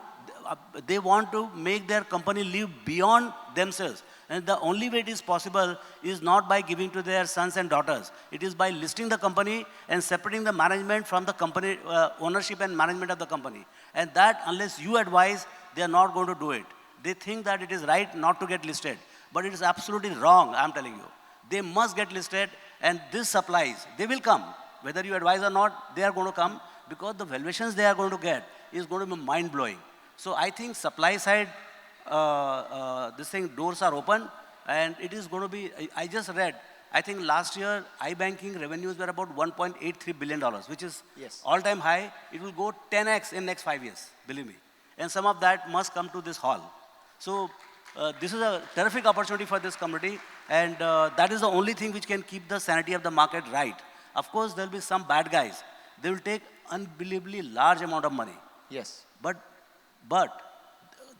they want to make their company live beyond themselves. And the only way it is possible is not by giving to their sons and daughters. It is by listing the company and separating the management from the company, ownership and management of the company. And that, unless you advise, they are not going to do it. They think that it is right not to get listed. But it is absolutely wrong, I'm telling you. They must get listed, and this supplies, they will come. Whether you advise or not, they are going to come, because the valuations they are going to get is going to be mind-blowing. So I think supply side, doors are open, and it is going to be, I just read, I think last year, iBanking revenues were about $1.83 billion, which is Yes. all-time high. It will go 10x in next 5 years, believe me. And some of that must come to this hall. So this is a terrific opportunity for this community, and that is the only thing which can keep the sanity of the market right. Of course, there will be some bad guys. They will take unbelievably large amount of money. Yes. But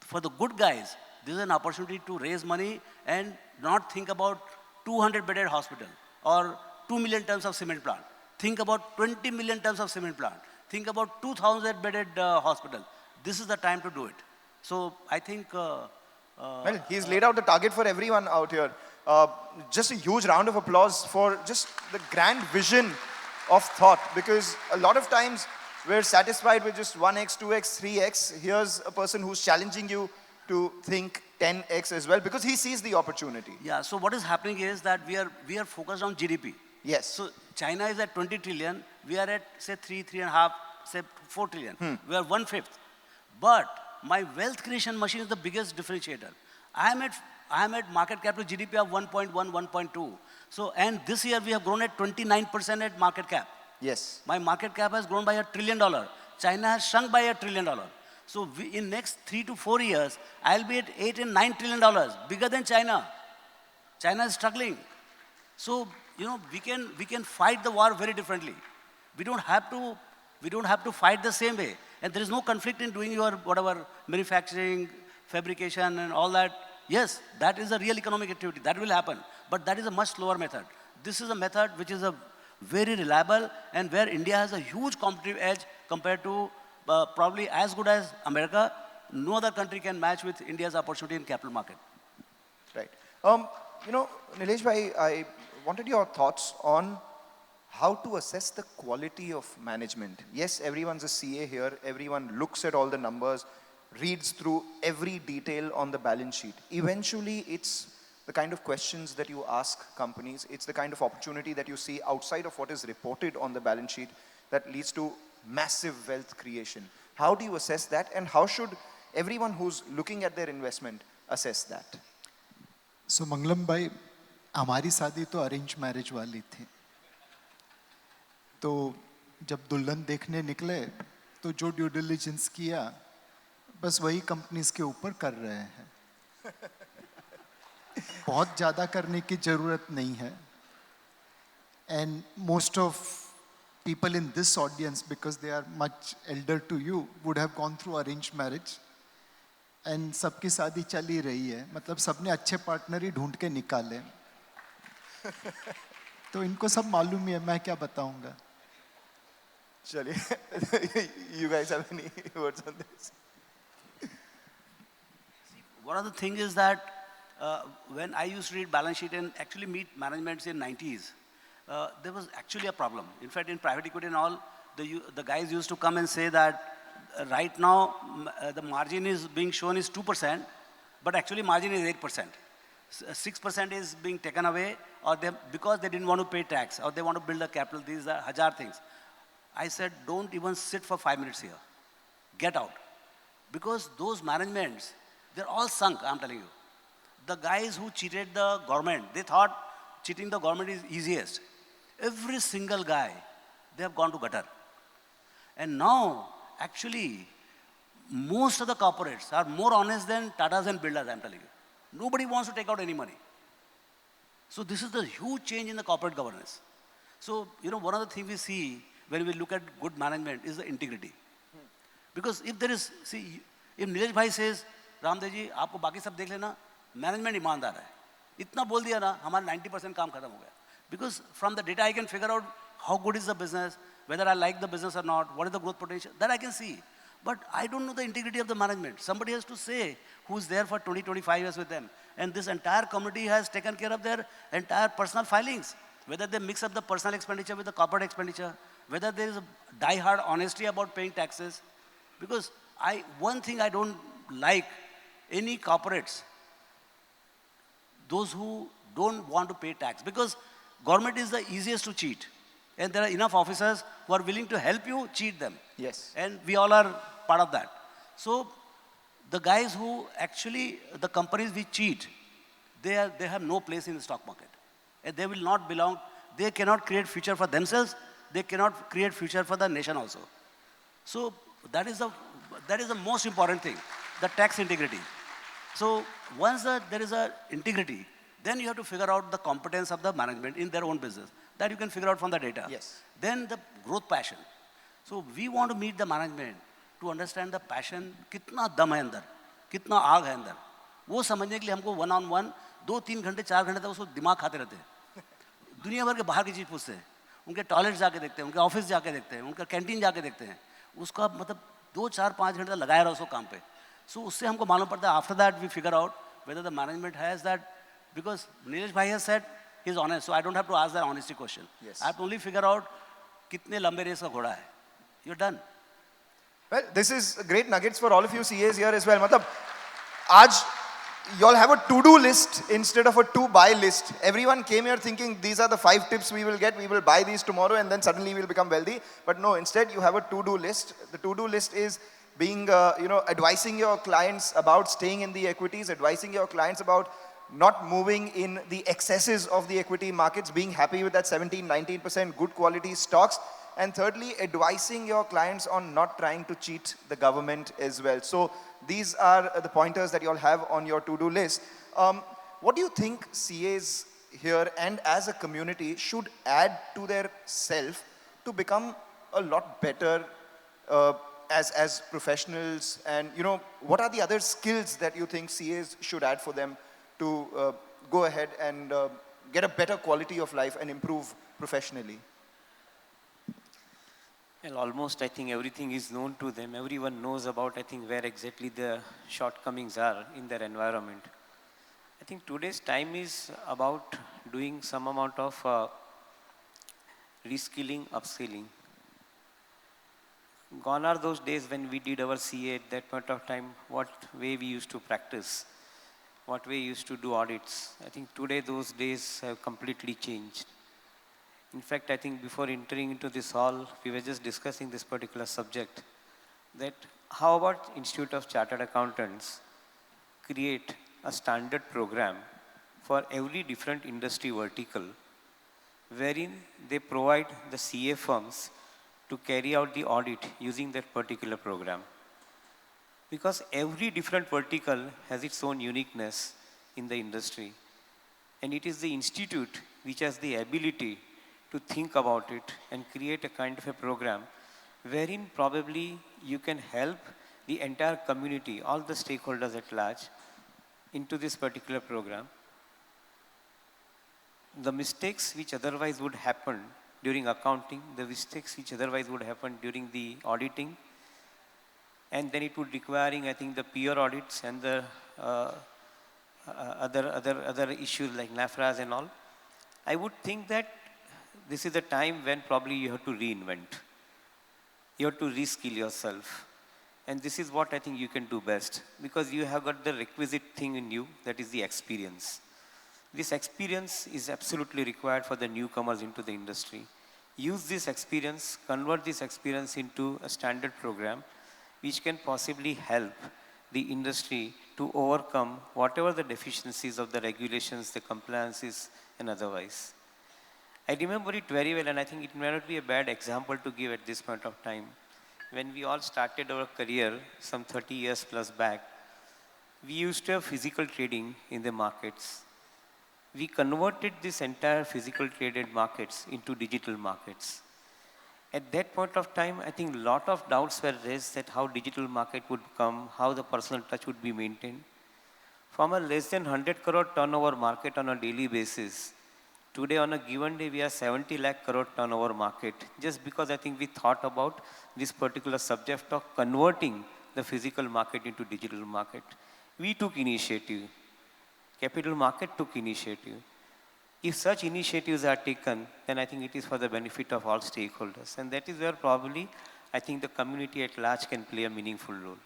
for the good guys, this is an opportunity to raise money and not think about 200-bedded hospital or 2 million tons of cement plant. Think about 20 million tons of cement plant. Think about 2,000-bedded hospital. This is the time to do it. So I think... Well, he's laid out the target for everyone out here. Just a huge round of applause for just the grand vision of thought, because a lot of times we're satisfied with just 1x, 2x, 3x. Here's a person who's challenging you to think 10x as well, because he sees the opportunity. Yeah, so what is happening is that we are focused on GDP. Yes. So China is at 20 trillion. We are at, say, 3.5, say, 4 trillion. We are 1/5. But my wealth creation machine is the biggest differentiator. I am at market cap to GDP of 1.1, 1.2. So, and this year we have grown at 29% at market cap. Yes. My market cap has grown by $1 trillion. China has shrunk by $1 trillion. So in next 3 to 4 years, I'll be at $8 and $9 trillion, bigger than China. China is struggling. So, you know, we can fight the war very differently. We don't have to fight the same way. And there is no conflict in doing your whatever manufacturing, fabrication and all that. Yes, that is a real economic activity. That will happen. But that is a much slower method. This is a method which is a very reliable and where India has a huge competitive edge compared to probably as good as America. No other country can match with India's opportunity in capital market. Right. You know, Nilesh bhai, I wanted your thoughts on how to assess the quality of management. Yes, everyone's a CA here. Everyone looks at all the numbers, reads through every detail on the balance sheet. Eventually, it's the kind of questions that you ask companies. It's the kind of opportunity that you see outside of what is reported on the balance sheet that leads to massive wealth creation. How do you assess that, and how should everyone who's looking at their investment assess that? So Mangalam bhai, हमारी शादी तो arrange marriage वाली थी. तो जब दुल्हन देखने निकले तो जो ड्यू डिलिजेंस किया बस वही कंपनीज के ऊपर कर रहे हैं. बहुत ज़्यादा करने की ज़रूरत नहीं है. And most of people in this audience, because they are much elder to you, would have gone through arranged marriage. And सबकी शादी चल ही रही है. मतलब सबने अच्छे पार्टनर ही ढूंढ के निकाले. तो इनको सब मालूम ही है, मैं क्या बताऊंगा. Chaliye, you guys have any words on this? One of the things is that when I used to read balance sheet and actually meet managements in 90s, there was actually a problem. In fact, in private equity and all, the guys used to come and say that right now the margin is being shown is 2%, but actually margin is 8%. 6% is being taken away, or because they didn't want to pay tax, or they want to build a capital. These are hajar things. I said, don't even sit for 5 minutes here. Get out. Because those managements, they're all sunk, I'm telling you. The guys who cheated the government, they thought cheating the government is easiest. Every single guy, they have gone to gutter. And now, actually, most of the corporates are more honest than Tatas and Birlas, I'm telling you. Nobody wants to take out any money. So this is the huge change in the corporate governance. So, you know, one of the things we see when we look at good management is the integrity. Because if there is, see, if Nilesh bhai says, Ramdev ji आपको बाकी सब देख लेना, management ईमानदार है. इतना बोल दिया ना, हमारा 90% काम खत्म हो गया. Because from the data I can figure out how good is the business, whether I like the business or not, what is the growth potential, that I can see. But I don't know the integrity of the management. Somebody has to say who's there for 20, 25 years with them. And this entire community has taken care of their entire personal filings. Whether they mix up the personal expenditure with the corporate expenditure, whether there is a die-hard honesty about paying taxes. Because one thing I don't like, any corporates, those who don't want to pay tax, because government is the easiest to cheat. And there are enough officers who are willing to help you cheat them. Yes. And we all are part of that. So the guys who actually, the companies which cheat, they have no place in the stock market. And they will not belong, they cannot create future for themselves, they cannot create future for the nation also. So that is the most important thing, the tax integrity. So once there is a integrity, then you have to figure out the competence of the management in their own business. That you can figure out from the data. Yes. Then the growth passion. So we want to meet the management to understand the passion, कितना दम है अंदर, कितना आग है अंदर. वो समझने के लिए हमको one on one 2-3 घंटे 4 घंटे तक उसको दिमाग खाते रहते हैं. दुनिया भर के बाहर की चीज़ पूछते हैं, उनके टॉयलेट जाके देखते हैं, उनके ऑफिस जाके देखते हैं, उनका कैंटीन जाके देखते हैं. उसका मतलब 2-4-5 घंटे लगाया रहा उसको काम पे. So उससे हमको मालूम पड़ता है. After that we figure out whether the management has that, because Nilesh bhai has said he's honest, so I don't have to ask that honesty question. Yes. I have to only figure out कितने लंबे race का घोड़ा है. You're done. Well, this is great nuggets for all of you CAs here as well. Matlab, aaj you all have a to-do list instead of a to-buy list. Everyone came here thinking these are the 5 tips we will get, we will buy these tomorrow and then suddenly we'll become wealthy. But no, instead you have a to-do list. The to-do list is being, advising your clients about staying in the equities, advising your clients about not moving in the excesses of the equity markets, being happy with that 17-19% good quality stocks. And thirdly, advising your clients on not trying to cheat the government as well. So these are the pointers that you all have on your to-do list. What do you think CAs here and as a community should add to their self to become a lot better as professionals? And what are the other skills that you think CAs should add for them to go ahead and get a better quality of life and improve professionally? Well, almost I think everything is known to them. Everyone knows about, I think, where exactly the shortcomings are in their environment. I think today's time is about doing some amount of reskilling, upskilling. Gone are those days when we did our CA at that point of time, what way we used to practice, what way we used to do audits. I think today those days have completely changed. In fact, I think before entering into this hall, we were just discussing this particular subject, that how about Institute of Chartered Accountants create a standard program for every different industry vertical, wherein they provide the CA firms to carry out the audit using that particular program. Because every different vertical has its own uniqueness in the industry. And it is the institute which has the ability to think about it and create a kind of a program wherein probably you can help the entire community, all the stakeholders at large, into this particular program. The mistakes which otherwise would happen during accounting, the mistakes which otherwise would happen during the auditing, and then it would requiring, I think, the peer audits and the other issues like NAFRAs and all. I would think that this is the time when probably you have to reinvent. You have to reskill yourself. And this is what I think you can do best, because you have got the requisite thing in you, that is the experience. This experience is absolutely required for the newcomers into the industry. Use this experience, convert this experience into a standard program which can possibly help the industry to overcome whatever the deficiencies of the regulations, the compliances, and otherwise. I remember it very well, and I think it may not be a bad example to give at this point of time. When we all started our career some 30 years plus back, we used to have physical trading in the markets. We converted this entire physical traded markets into digital markets. At that point of time, I think a lot of doubts were raised that how digital market would come, how the personal touch would be maintained. From a less than 100 crore turnover market on a daily basis Today on a given day, we are 70 lakh crore turnover market just because I think we thought about this particular subject of converting the physical market into digital market. We took initiative. Capital market took initiative. If such initiatives are taken, then I think it is for the benefit of all stakeholders. And that is where probably I think the community at large can play a meaningful role.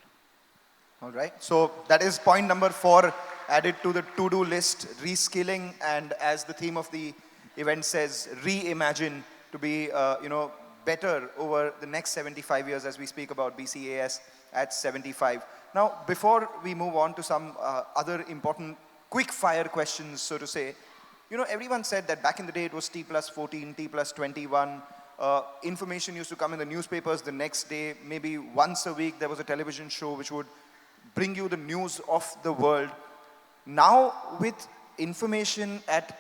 All right. So that is point number 4 added to the to-do list, reskilling, and as the theme of the event says, reimagine to be, better over the next 75 years as we speak about BCAS at 75. Now, before we move on to some other important quick fire questions, so to say, everyone said that back in the day it was T plus 14, T plus 21. Information used to come in the newspapers the next day. Maybe once a week there was a television show which would bring you the news of the world. Now with information at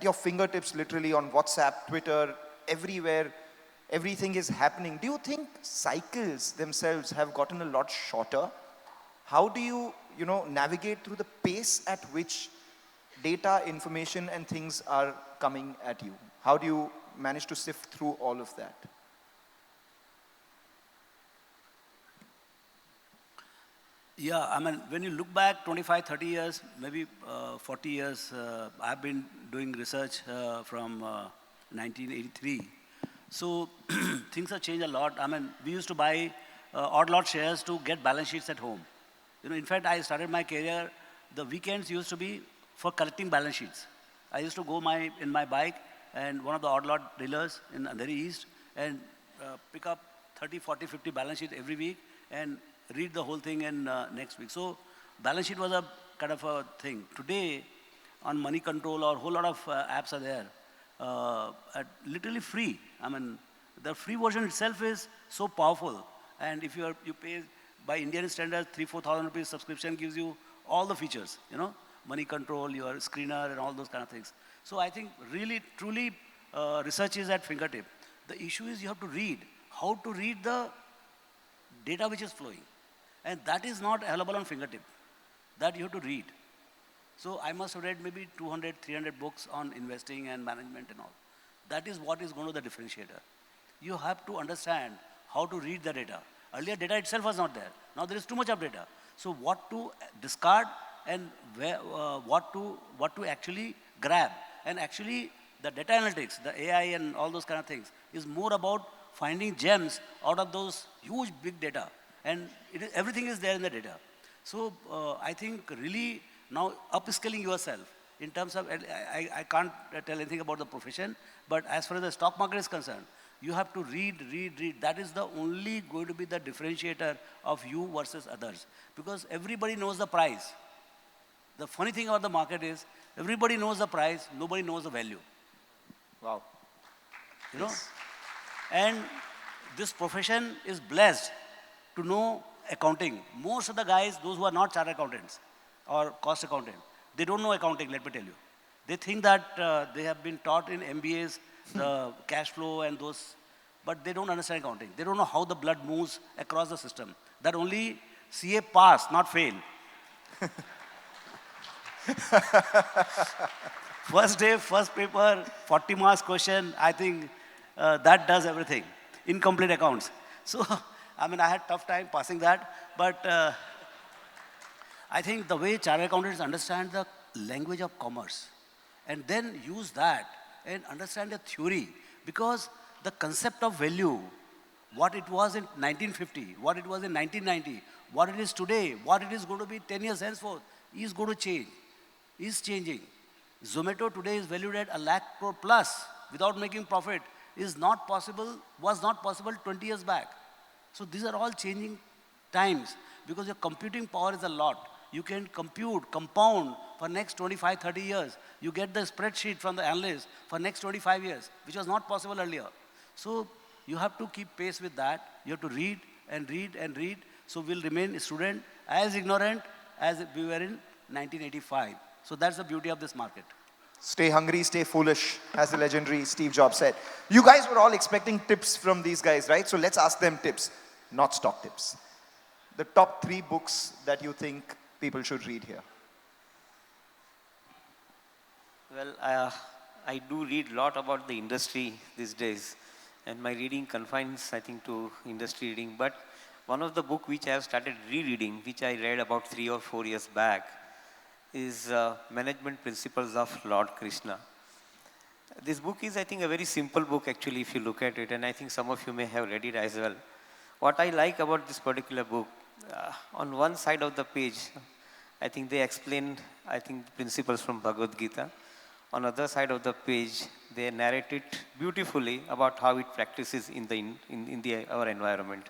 your fingertips, literally on WhatsApp, Twitter, everywhere, everything is happening. Do you think cycles themselves have gotten a lot shorter? How do you, navigate through the pace at which data, information, and things are coming at you? How do you manage to sift through all of that? Yeah, I mean, when you look back 25, 30 years, maybe 40 years, I've been doing research from 1983. So things have changed a lot. I mean, we used to buy odd lot shares to get balance sheets at home. In fact, I started my career, the weekends used to be for collecting balance sheets. I used to go in my bike and one of the odd lot dealers in Andheri East and pick up 30, 40, 50 balance sheets every week and read the whole thing in next week. So balance sheet was a kind of a thing. Today, on money control or a whole lot of apps are there, literally free. I mean, the free version itself is so powerful. And if you pay by Indian standards, 3,000-4,000 rupees subscription gives you all the features, money control, your screener and all those kind of things. So I think really, truly, research is at fingertip. The issue is you have to read. How to read the data which is flowing. And that is not available on fingertip. That you have to read. So I must have read maybe 200, 300 books on investing and management and all. That is what is going to be the differentiator. You have to understand how to read the data. Earlier data itself was not there. Now there is too much of data. So what to discard and what to actually grab. And actually the data analytics, the AI and all those kind of things is more about finding gems out of those huge big data. And everything is there in the data. So I think really now upskilling yourself in terms of, I can't tell anything about the profession, but as far as the stock market is concerned, you have to read. That is the only going to be the differentiator of you versus others. Because everybody knows the price. The funny thing about the market is, everybody knows the price, nobody knows the value. Wow. Yes. And this profession is blessed to know accounting. Most of the guys, those who are not chartered accountants or cost accountant, they don't know accounting, let me tell you. They think that they have been taught in MBAs, the cash flow and those, but they don't understand accounting. They don't know how the blood moves across the system. That only CA pass, not fail. First day, first paper, 40 marks question, I think that does everything. Incomplete accounts. So, I mean, I had tough time passing that, but I think the way chartered accountants understand the language of commerce and then use that and understand the theory, because the concept of value, what it was in 1950, what it was in 1990, what it is today, what it is going to be 10 years henceforth, is going to change, is changing. Zomato today is valued at 1 lakh crore plus without making profit, is not possible, was not possible 20 years back. So these are all changing times because your computing power is a lot. You can compute, compound for next 25, 30 years. You get the spreadsheet from the analyst for next 25 years, which was not possible earlier. So you have to keep pace with that. You have to read and read and read. So we'll remain a student as ignorant as we were in 1985. So that's the beauty of this market. Stay hungry, stay foolish, as the legendary Steve Jobs said. You guys were all expecting tips from these guys, right? So let's ask them tips, not stock tips. The top 3 books that you think people should read here. Well, I do read a lot about the industry these days, and my reading confines, I think, to industry reading. But one of the book which I have started rereading, which I read about 3 or 4 years back, is Management Principles of Lord Krishna. This book is, I think, a very simple book actually if you look at it, and I think some of you may have read it as well. What I like about this particular book, on one side of the page, I think they explain, I think, principles from Bhagavad Gita. On the other side of the page, they narrate it beautifully about how it practices in our environment.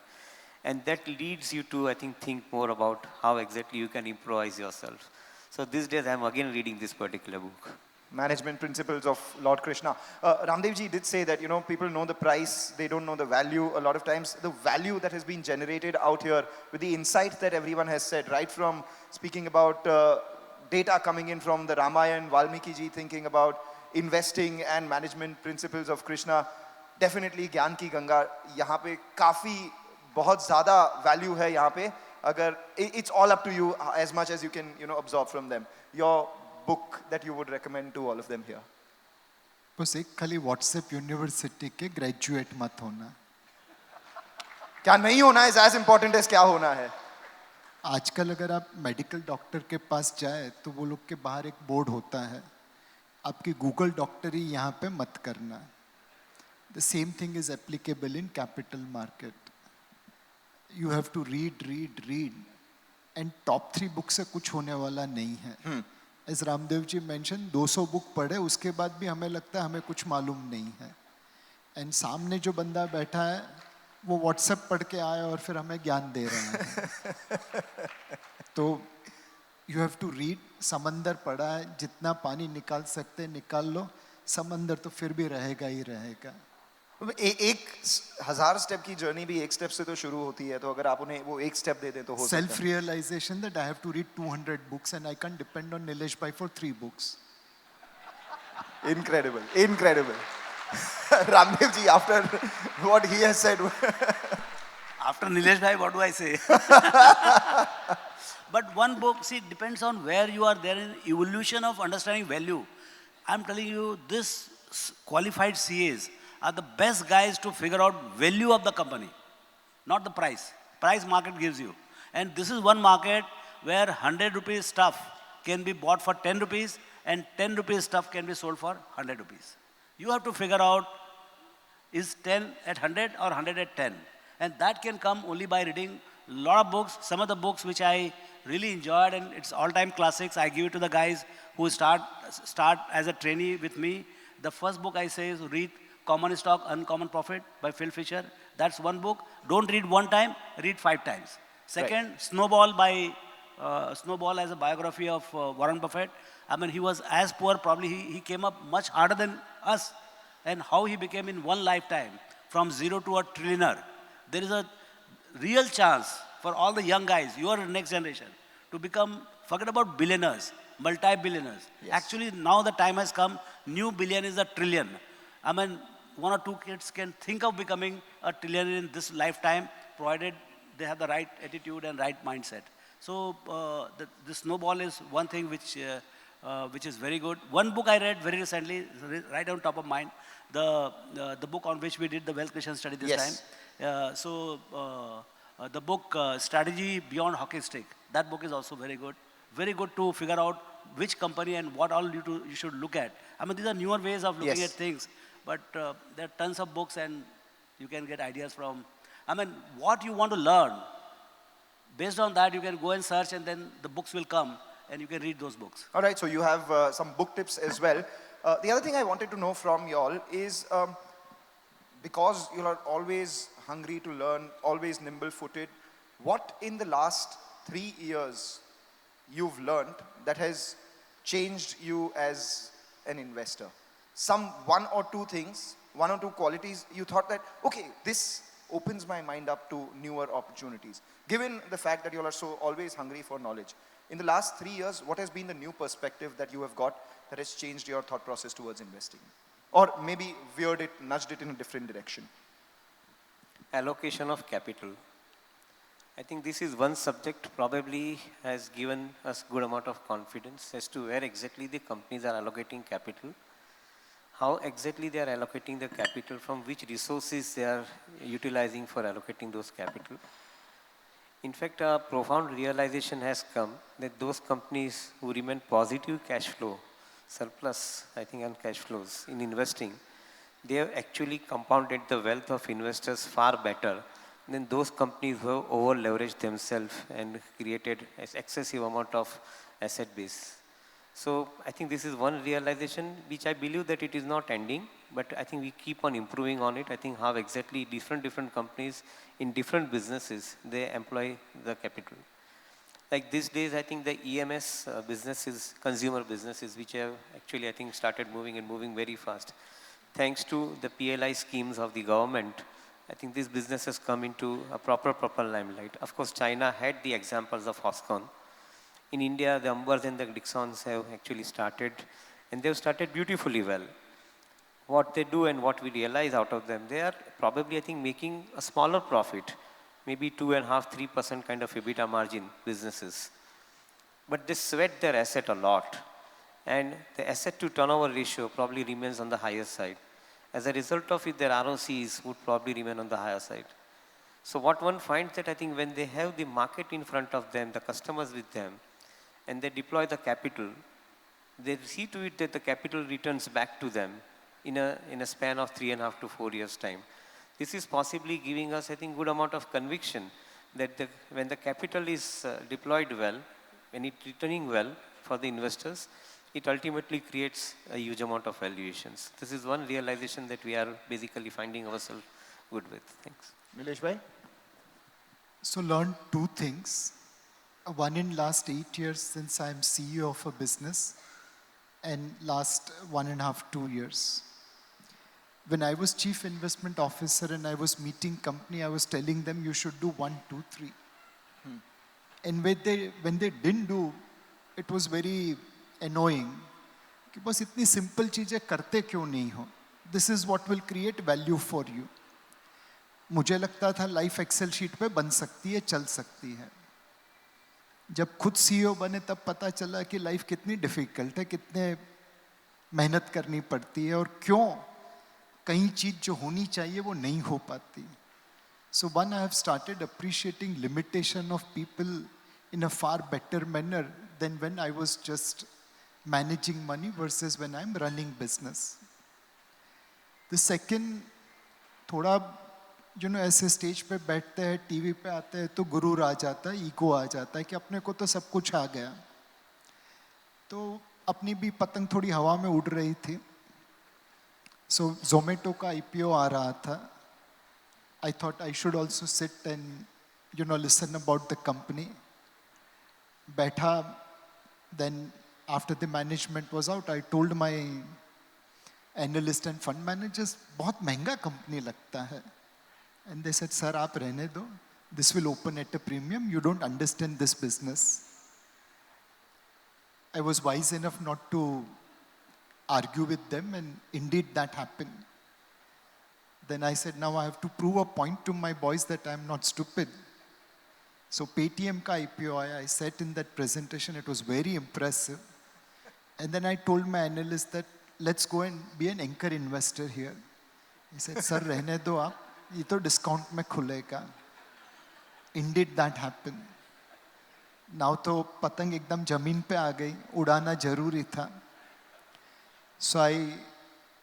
And that leads you to, I think more about how exactly you can improvise yourself. So these days, I'm again reading this particular book. Management Principles of Lord Krishna. Raamdeo ji did say that, people know the price, they don't know the value. A lot of times, the value that has been generated out here with the insight that everyone has said, right from speaking about data coming in from the Ramayana, Valmiki ji thinking about investing and management principles of Krishna. Definitely ज्ञान की गंगा यहाँ पे काफी बहुत ज़्यादा value है यहाँ पे. अगर it's all up to you as much as you can absorb from them. Your book that you would recommend to all of them here? बस एक खाली व्हाट्सएप यूनिवर्सिटी के ग्रेजुएट मत होना. क्या नहीं होना is as important as क्या होना है. आजकल अगर आप मेडिकल डॉक्टर के पास जाए तो वो लोग के बाहर एक बोर्ड होता है, आपकी गूगल डॉक्टरी यहाँ पे मत करना. The same thing is applicable in capital market. You have to read and top 3 book से कुछ होने वाला नहीं है. As Ramdev ji mention 200 book पढ़े उसके बाद भी हमें लगता है हमें कुछ मालूम नहीं है. एंड सामने जो बंदा बैठा है वो व्हाट्सएप पढ़ के आया और फिर हमें ज्ञान दे रहा है. तो यू हैव टू रीड. समंदर पड़ा है, जितना पानी निकाल सकते निकाल लो. समंदर तो फिर भी रहेगा ही रहेगा. एक 1000 स्टेप की जर्नी भी एक स्टेप से तो शुरू होती है. तो अगर आप उन्हें वो एक स्टेप दे दें तो हो सकता है. Self realization that I have to read 200 books and I can depend on Nilesh भाई for 3 books. Incredible. Raamdeo ji, after what he has said. After Nilesh bhai, what do I say? But one book, see, depends on where you are there in evolution of understanding value. I'm telling you, this qualified CAs are the best guys to figure out value of the company, not the price. Price market gives you. And this is one market where 100 rupees stuff can be bought for 10 rupees and 10 rupees stuff can be sold for 100 rupees. You have to figure out, is 10 at 100 or 100 at 10? And that can come only by reading a lot of books. Some of the books which I really enjoyed, and it's all-time classics, I give it to the guys who start as a trainee with me. The first book I say is read Common Stock, Uncommon Profit by Phil Fisher. That's one book. Don't read one time, read 5 times. Second, right. Snowball as a biography of Warren Buffett. I mean, he was as poor, probably he came up much harder than us. And how he became in one lifetime from 0 to a trillionaire. There is a real chance for all the young guys, you are the next generation, to become, forget about billionaires, multi-billionaires. Yes. Actually, now the time has come, new billion is a trillion. I mean, 1 or 2 kids can think of becoming a trillionaire in this lifetime, provided they have the right attitude and right mindset. So the snowball is one thing which is very good. One book I read very recently, right on top of mind, the book on which we did the wealth creation study this yes. time. The book Strategy Beyond Hockey Stick. That book is also very good. Very good to figure out which company and what all you should look at. I mean, these are newer ways of looking yes. at things. But there are tons of books and you can get ideas from. I mean, what you want to learn, based on that you can go and search and then the books will come and you can read those books. All right, so you have some book tips as well. The other thing I wanted to know from y'all is, because you are always hungry to learn, always nimble-footed, what in the last 3 years you've learned that has changed you as an investor? Some 1 or 2 things, 1 or 2 qualities you thought that, okay, this opens my mind up to newer opportunities. Given the fact that you are so always hungry for knowledge, in the last 3 years, what has been the new perspective that you have got that has changed your thought process towards investing? Or maybe veered it, nudged it in a different direction? Allocation of capital. I think this is one subject probably has given us good amount of confidence as to where exactly the companies are allocating capital, how exactly they are allocating the capital, from which resources they are utilizing for allocating those capital. In fact, a profound realization has come that those companies who remain positive cash flow, surplus, I think, on cash flows in investing, they have actually compounded the wealth of investors far better than those companies who have over leveraged themselves and created an excessive amount of asset base. So I think this is one realization which I believe that it is not ending, but I think we keep on improving on it. I think how exactly different companies in different businesses, they employ the capital. Like these days, I think the EMS businesses, consumer businesses, which have actually, I think, started moving and moving very fast. Thanks to the PLI schemes of the government, I think this business has come into a proper limelight. Of course, China had the examples of Foxconn. In India, the Ambers and the Dixons have actually started, and they've started beautifully well. What they do and what we realize out of them, they are probably, I think, making a smaller profit, maybe 2.5%, 3% kind of EBITDA margin businesses. But they sweat their asset a lot, and the asset to turnover ratio probably remains on the higher side. As a result of it, their ROCs would probably remain on the higher side. So what one finds that I think when they have the market in front of them, the customers with them, and they deploy the capital, they see to it that the capital returns back to them in a span of 3.5 to 4 years' time. This is possibly giving us, I think, good amount of conviction that when the capital is deployed well, when it returning well for the investors, it ultimately creates a huge amount of valuations. This is one realization that we are basically finding ourselves good with. Thanks. Nilesh bhai? So learned two things. One, in last 8 years since I'm CEO of a business, and last 1.5, 2 years. When I was chief investment officer and I was meeting company, I was telling them you should do 1, 2, 3. And when they didn't do, it was very annoying. कि बस इतनी simple चीजें करते क्यों नहीं हो? This is what will create value for you. मुझे लगता था लाइफ एक्सेल शीट पे बन सकती है, चल सकती है. जब खुद सीईओ बने तब पता चला कि लाइफ कितनी डिफिकल्ट है, कितने मेहनत करनी पड़ती है और क्यों कई चीज जो होनी चाहिए वो नहीं हो पाती. So one, I have started appreciating limitation of people in a far better manner than when I was just managing money versus when I'm running business. The second, थोड़ा ऐसे स्टेज पे बैठते हैं, टीवी पे आते हैं तो गुरूर आ जाता है, ईगो आ जाता है कि अपने को तो सब कुछ आ गया. तो अपनी भी पतंग थोड़ी हवा में उड़ रही थी. सो जोमेटो का आईपीओ आ रहा था. I thought I should also sit and listen about the company. बैठा, then after the management was out, I told my analyst and fund managers, बहुत महंगा कंपनी लगता है. And they said, sir, आप रहने दो. This will open at a premium. You don't understand this business. I was wise enough not to argue with them, and indeed that happened. Then I said, now I have to prove a point to my boys that I'm not stupid. So Paytm ka IPO aaya. I sat in that presentation. It was very impressive. And then I told my analyst that let's go and be an anchor investor here. He said, sir, रहने दो आप. ये तो discount में खुलेगा. Indeed that happened. Now तो पतंग एकदम जमीन पे आ गई. उड़ाना जरूरी था. So I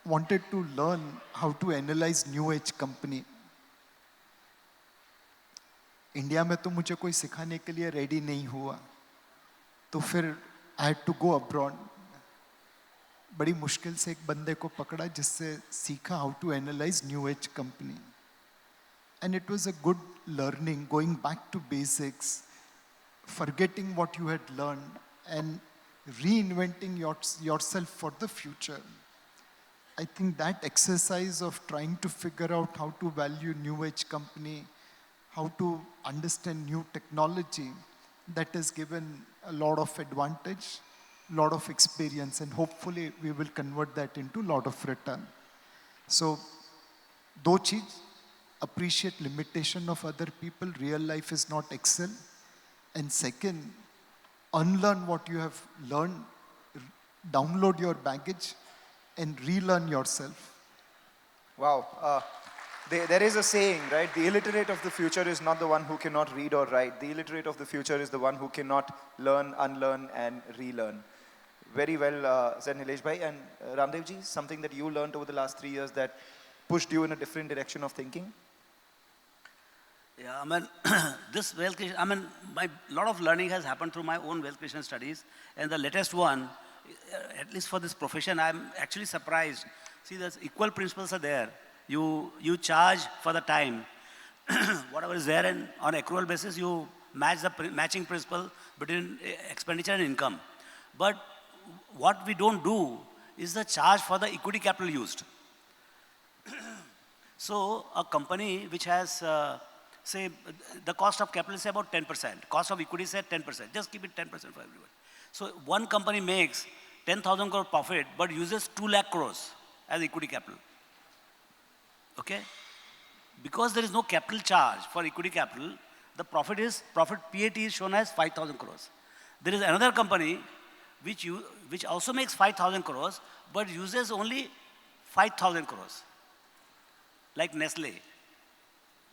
wanted to learn how to analyze new age company. India में तो मुझे कोई सिखाने के लिए रेडी नहीं हुआ. तो फिर I had to go abroad. बड़ी मुश्किल से एक बंदे को पकड़ा जिससे सीखा how to analyze new age company. And it was a good learning, going back to basics, forgetting what you had learned and reinventing yourself for the future. I think that exercise of trying to figure out how to value new age company, how to understand new technology, that has given a lot of advantage, lot of experience, and hopefully we will convert that into lot of return. So, दो चीज, appreciate limitation of other people. Real life is not Excel. And second, unlearn what you have learned, download your baggage, and relearn yourself. Wow. There is a saying, right? The illiterate of the future is not the one who cannot read or write. The illiterate of the future is the one who cannot learn, unlearn, and relearn. Very well said, Nilesh bhai. And Raamdeo ji, something that you learned over the last 3 years that pushed you in a different direction of thinking? Yeah, I mean, this wealth creation, I mean, my lot of learning has happened through my own wealth creation studies. And the latest one, at least for this profession, I'm actually surprised. See, there's equal principles are there. You charge for the time, whatever is there, and on accrual basis, you match the matching principle between expenditure and income. But what we don't do is the charge for the equity capital used. So a company which has, say, the cost of capital is about 10%, cost of equity is at 10%, just keep it 10% for everyone. So one company makes 10,000 crore profit, but uses 2 lakh crores as equity capital. Okay? Because there is no capital charge for equity capital, the profit PAT is shown as 5,000 crores. There is another company which also makes 5,000 crores, but uses only 5,000 crores, like Nestle.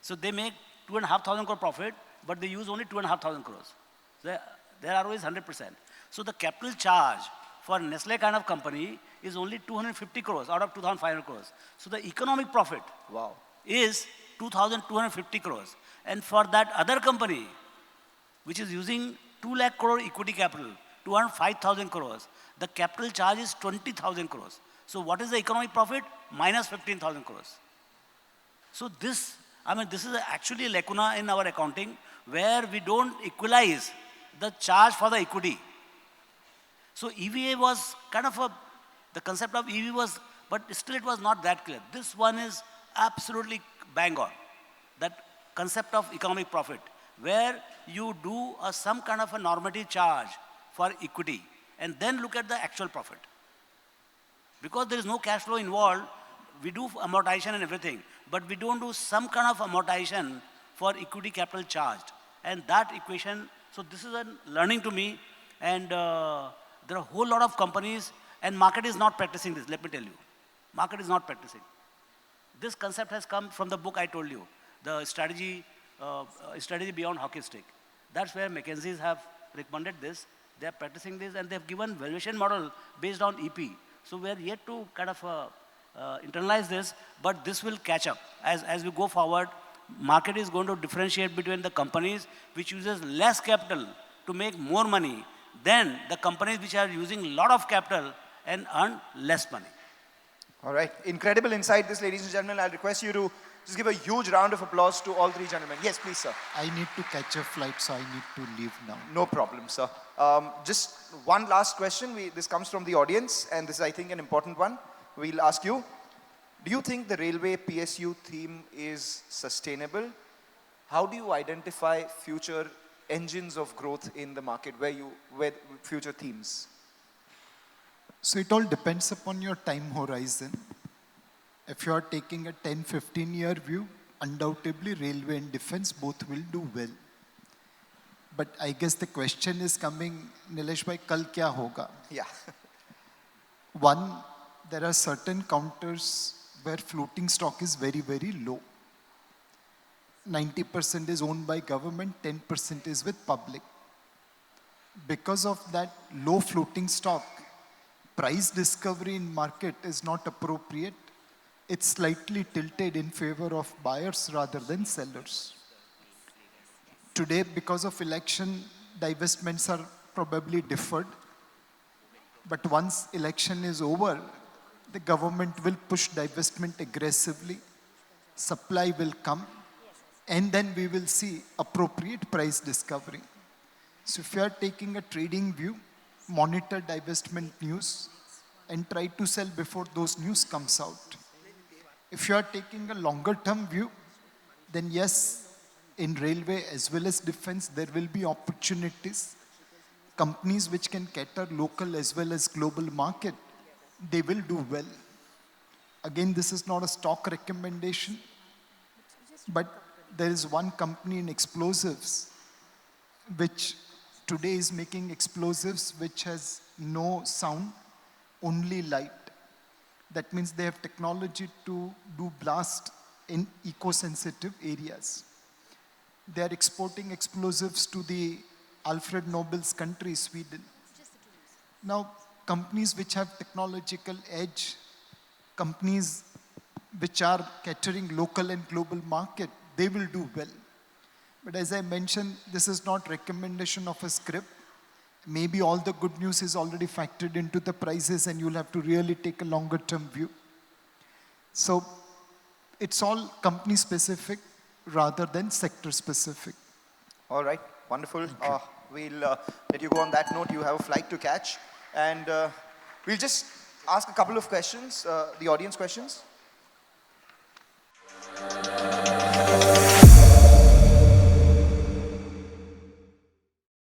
So they make 2,500 crore profit, but they use only 2,500 crores. So their ROE is 100%. So the capital charge for Nestle kind of company is only 250 crores out of 2,500 crores. So the economic profit is 2,250 crores. And for that other company, which is using 2 lakh crore equity capital, 205,000 crores, the capital charge is 20,000 crores. So what is the economic profit? Minus 15,000 crores. So this is actually a lacuna in our accounting where we don't equalize the charge for the equity. So EVA was kind of the concept of EV was, but still it was not that clear. This one is absolutely bang on. That concept of economic profit, where you do some kind of a normative charge for equity and then look at the actual profit. Because there is no cash flow involved, we do amortization and everything, but we don't do some kind of amortization for equity capital charged. And that equation, so this is a learning to me, and there are a whole lot of companies, and market is not practicing this, let me tell you. Market is not practicing. This concept has come from the book I told you, the strategy beyond hockey stick. That's where McKinsey's have recommended this. They are practicing this, and they've given valuation model based on EP. So we are yet to kind of internalize this, but this will catch up. As we go forward, market is going to differentiate between the companies which uses less capital to make more money than the companies which are using a lot of capital and earn less money. All right. Incredible insight, this, ladies and gentlemen. I'll request you to just give a huge round of applause to all three gentlemen. Yes, please, sir. I need to catch a flight, so I need to leave now. No problem, sir. Just one last question. This comes from the audience, and this is, I think, an important one. We'll ask you, do you think the railway PSU theme is sustainable? How do you identify future engines of growth in the market, where future themes? So it all depends upon your time horizon. If you are taking a 10-15 year view, undoubtedly railway and defense both will do well. But I guess the question is coming, Nilesh bhai, kal kya hoga? Yeah. One, there are certain counters where floating stock is very, very low. 90% is owned by government, 10% is with public. Because of that low floating stock, price discovery in market is not appropriate. It's slightly tilted in favor of buyers rather than sellers. Today, because of election, divestments are probably deferred. But once election is over, the government will push divestment aggressively. Supply will come. And then we will see appropriate price discovery. So if you are taking a trading view, monitor divestment news and try to sell before those news comes out. If you are taking a longer term view, then yes, in railway as well as defense, there will be opportunities. Companies which can cater local as well as global market, they will do well. Again, this is not a stock recommendation. But there is one company in explosives which today is making explosives which has no sound, only light. That means they have technology to do blast in eco-sensitive areas. They are exporting explosives to the Alfred Nobel's country, Sweden. Now, companies which have technological edge, companies which are catering local and global market, they will do well. But as I mentioned, this is not recommendation of a script. Maybe all the good news is already factored into the prices and you'll have to really take a longer term view. So it's all company specific rather than sector specific. All right, wonderful. We'll let you go on that note. You have a flight to catch. And we'll just ask a couple of questions, the audience questions.